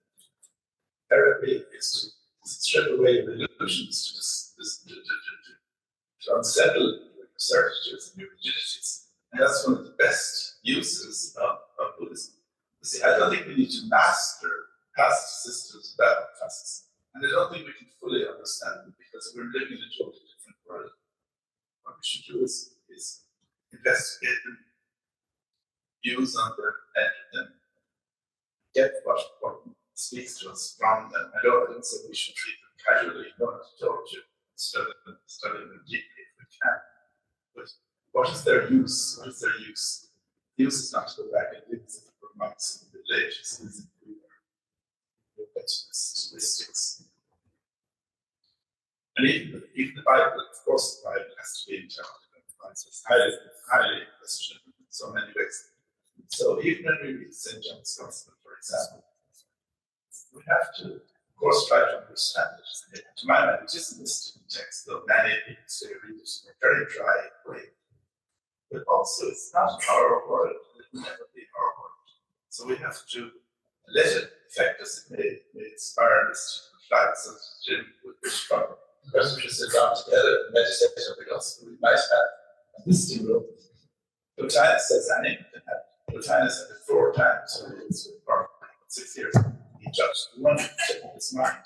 therapy is to strip away the illusions, to unsettle the certitudes and your rigidities. And that's one of the best uses of Buddhism. You see, I don't think we need to master past systems of Apophatic, and I don't think we can fully understand them because we're living in a totally different world. What we should do is investigate them, use on them, and get what speaks to us from them. I don't say we should treat them casually, not to study them deeply if we can. But what is their use? What is their use? The use is not to go back and live as if we were monks in the village, it's as if we were mystics. And even the Bible, of course, the Bible has to be interpreted. It's highly questioned in so many ways. So even when we read St. John's Gospel, for example, we have to, of course, try to understand it. To my mind, it is a mystical text, though many people say read it in a very dry way. But also, it's not our world, it will never be our world. So we have to let it affect us. It may inspire us to fly, such as Jim would describe. Because we sit down together and meditate on the gospel, we might have a mystical world. Plotinus says anyone can have it. Plotinus had it 4 times when he was for 6 years. He judged one tip of his mind.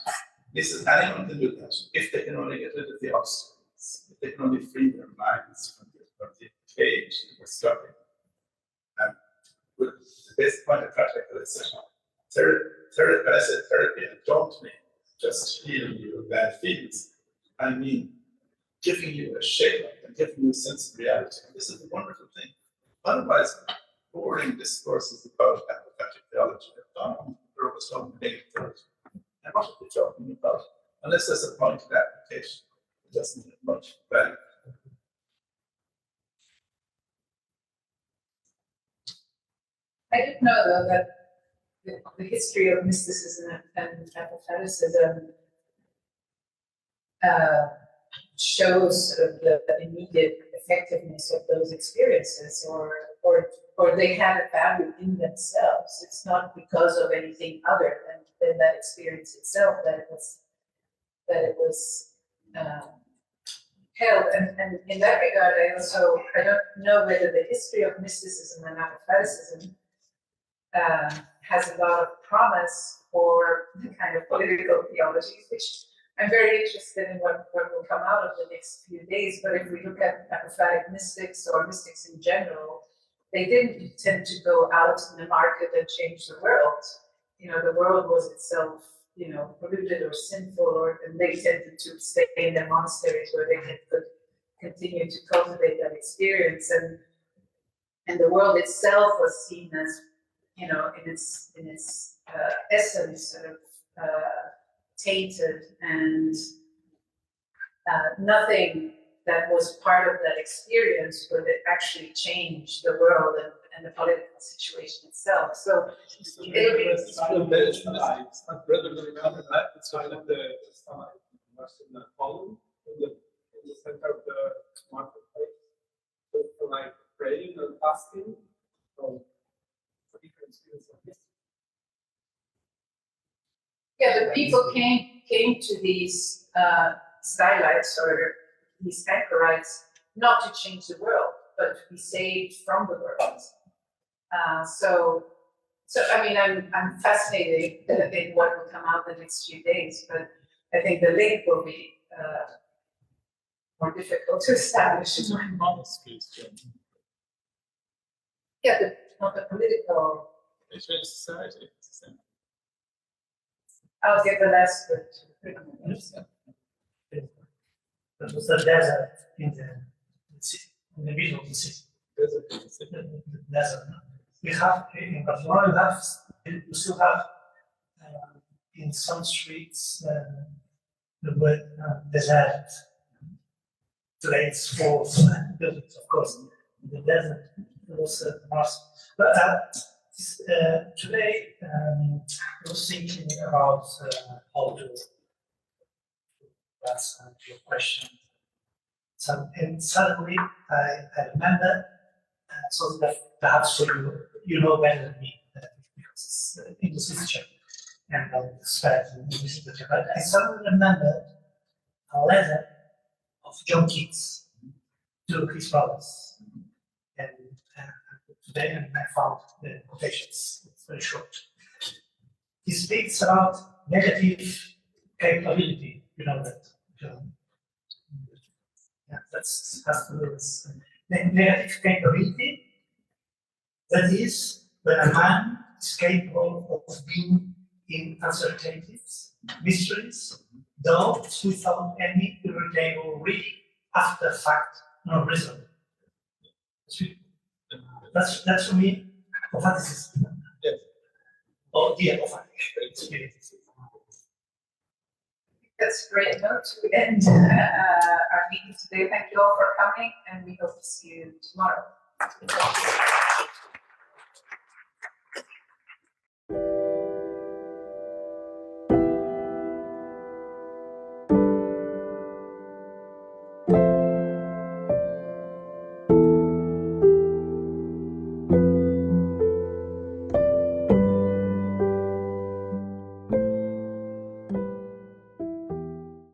He says anyone can do that if they can only get rid of the obstacles, if they can only free their minds from the cage that we're stuck in. And with the basic point of practical is that when I say therapy, I don't mean just healing you of bad feelings. I mean giving you a shape and giving you a sense of reality. And this is the wonderful thing. Otherwise, boring discourses about apophatic theology have done purpose on negative theology. And what are they talking about? Unless there's a point of application, it doesn't have much value. I didn't know, though, that the history of mysticism and apophaticism shows sort of the immediate effectiveness of those experiences, or they had a value in themselves. It's not because of anything other than that experience itself that it was held. And in that regard, I don't know whether the history of mysticism and apophaticism has a lot of promise for the kind of political theologies, which I'm very interested in what will come out of the next few days. But if we look at apophatic mystics or mystics in general, they didn't tend to go out in the market and change the world. You know, the world was itself, you know, polluted or sinful, and they tended to stay in their monasteries where they could continue to cultivate that experience. And the world itself was seen as, you know, in its essence, sort of tainted, and nothing that was part of that experience would actually change the world and the political situation itself. So it'll be It's not rather than around the map, it's kind of the column in the center of the marketplace. For like praying or fasting, Yeah, the people came to these stylites or these anchorites not to change the world, but to be saved from the world. So I mean, I'm fascinated in what will come out the next few days, but I think the link will be more difficult to establish. Yeah, not the political. Society. I'll give the last word to That was the desert in the middle of the city. The desert. We have in Barcelona. We still have in some streets the word desert. Place for buildings, of course. In the desert, there was Mars. But today, I was thinking about how to answer your question. And suddenly, I remember so that perhaps for you know better than me because it's English literature and I expert in English literature. But I suddenly remembered a letter of John Keats to his brothers, and today I found the quotations. It's very short. He speaks about negative capability. You know that. Yeah, that's has to do with negative capability. That is when a man is capable of being in uncertainties, mysteries, though without any irritable reading after fact nor reason. That's for me Apophaticism. Yes. Or the Apophatic experience. That's a great note to end our meeting today. Thank you all for coming, and we hope to see you tomorrow.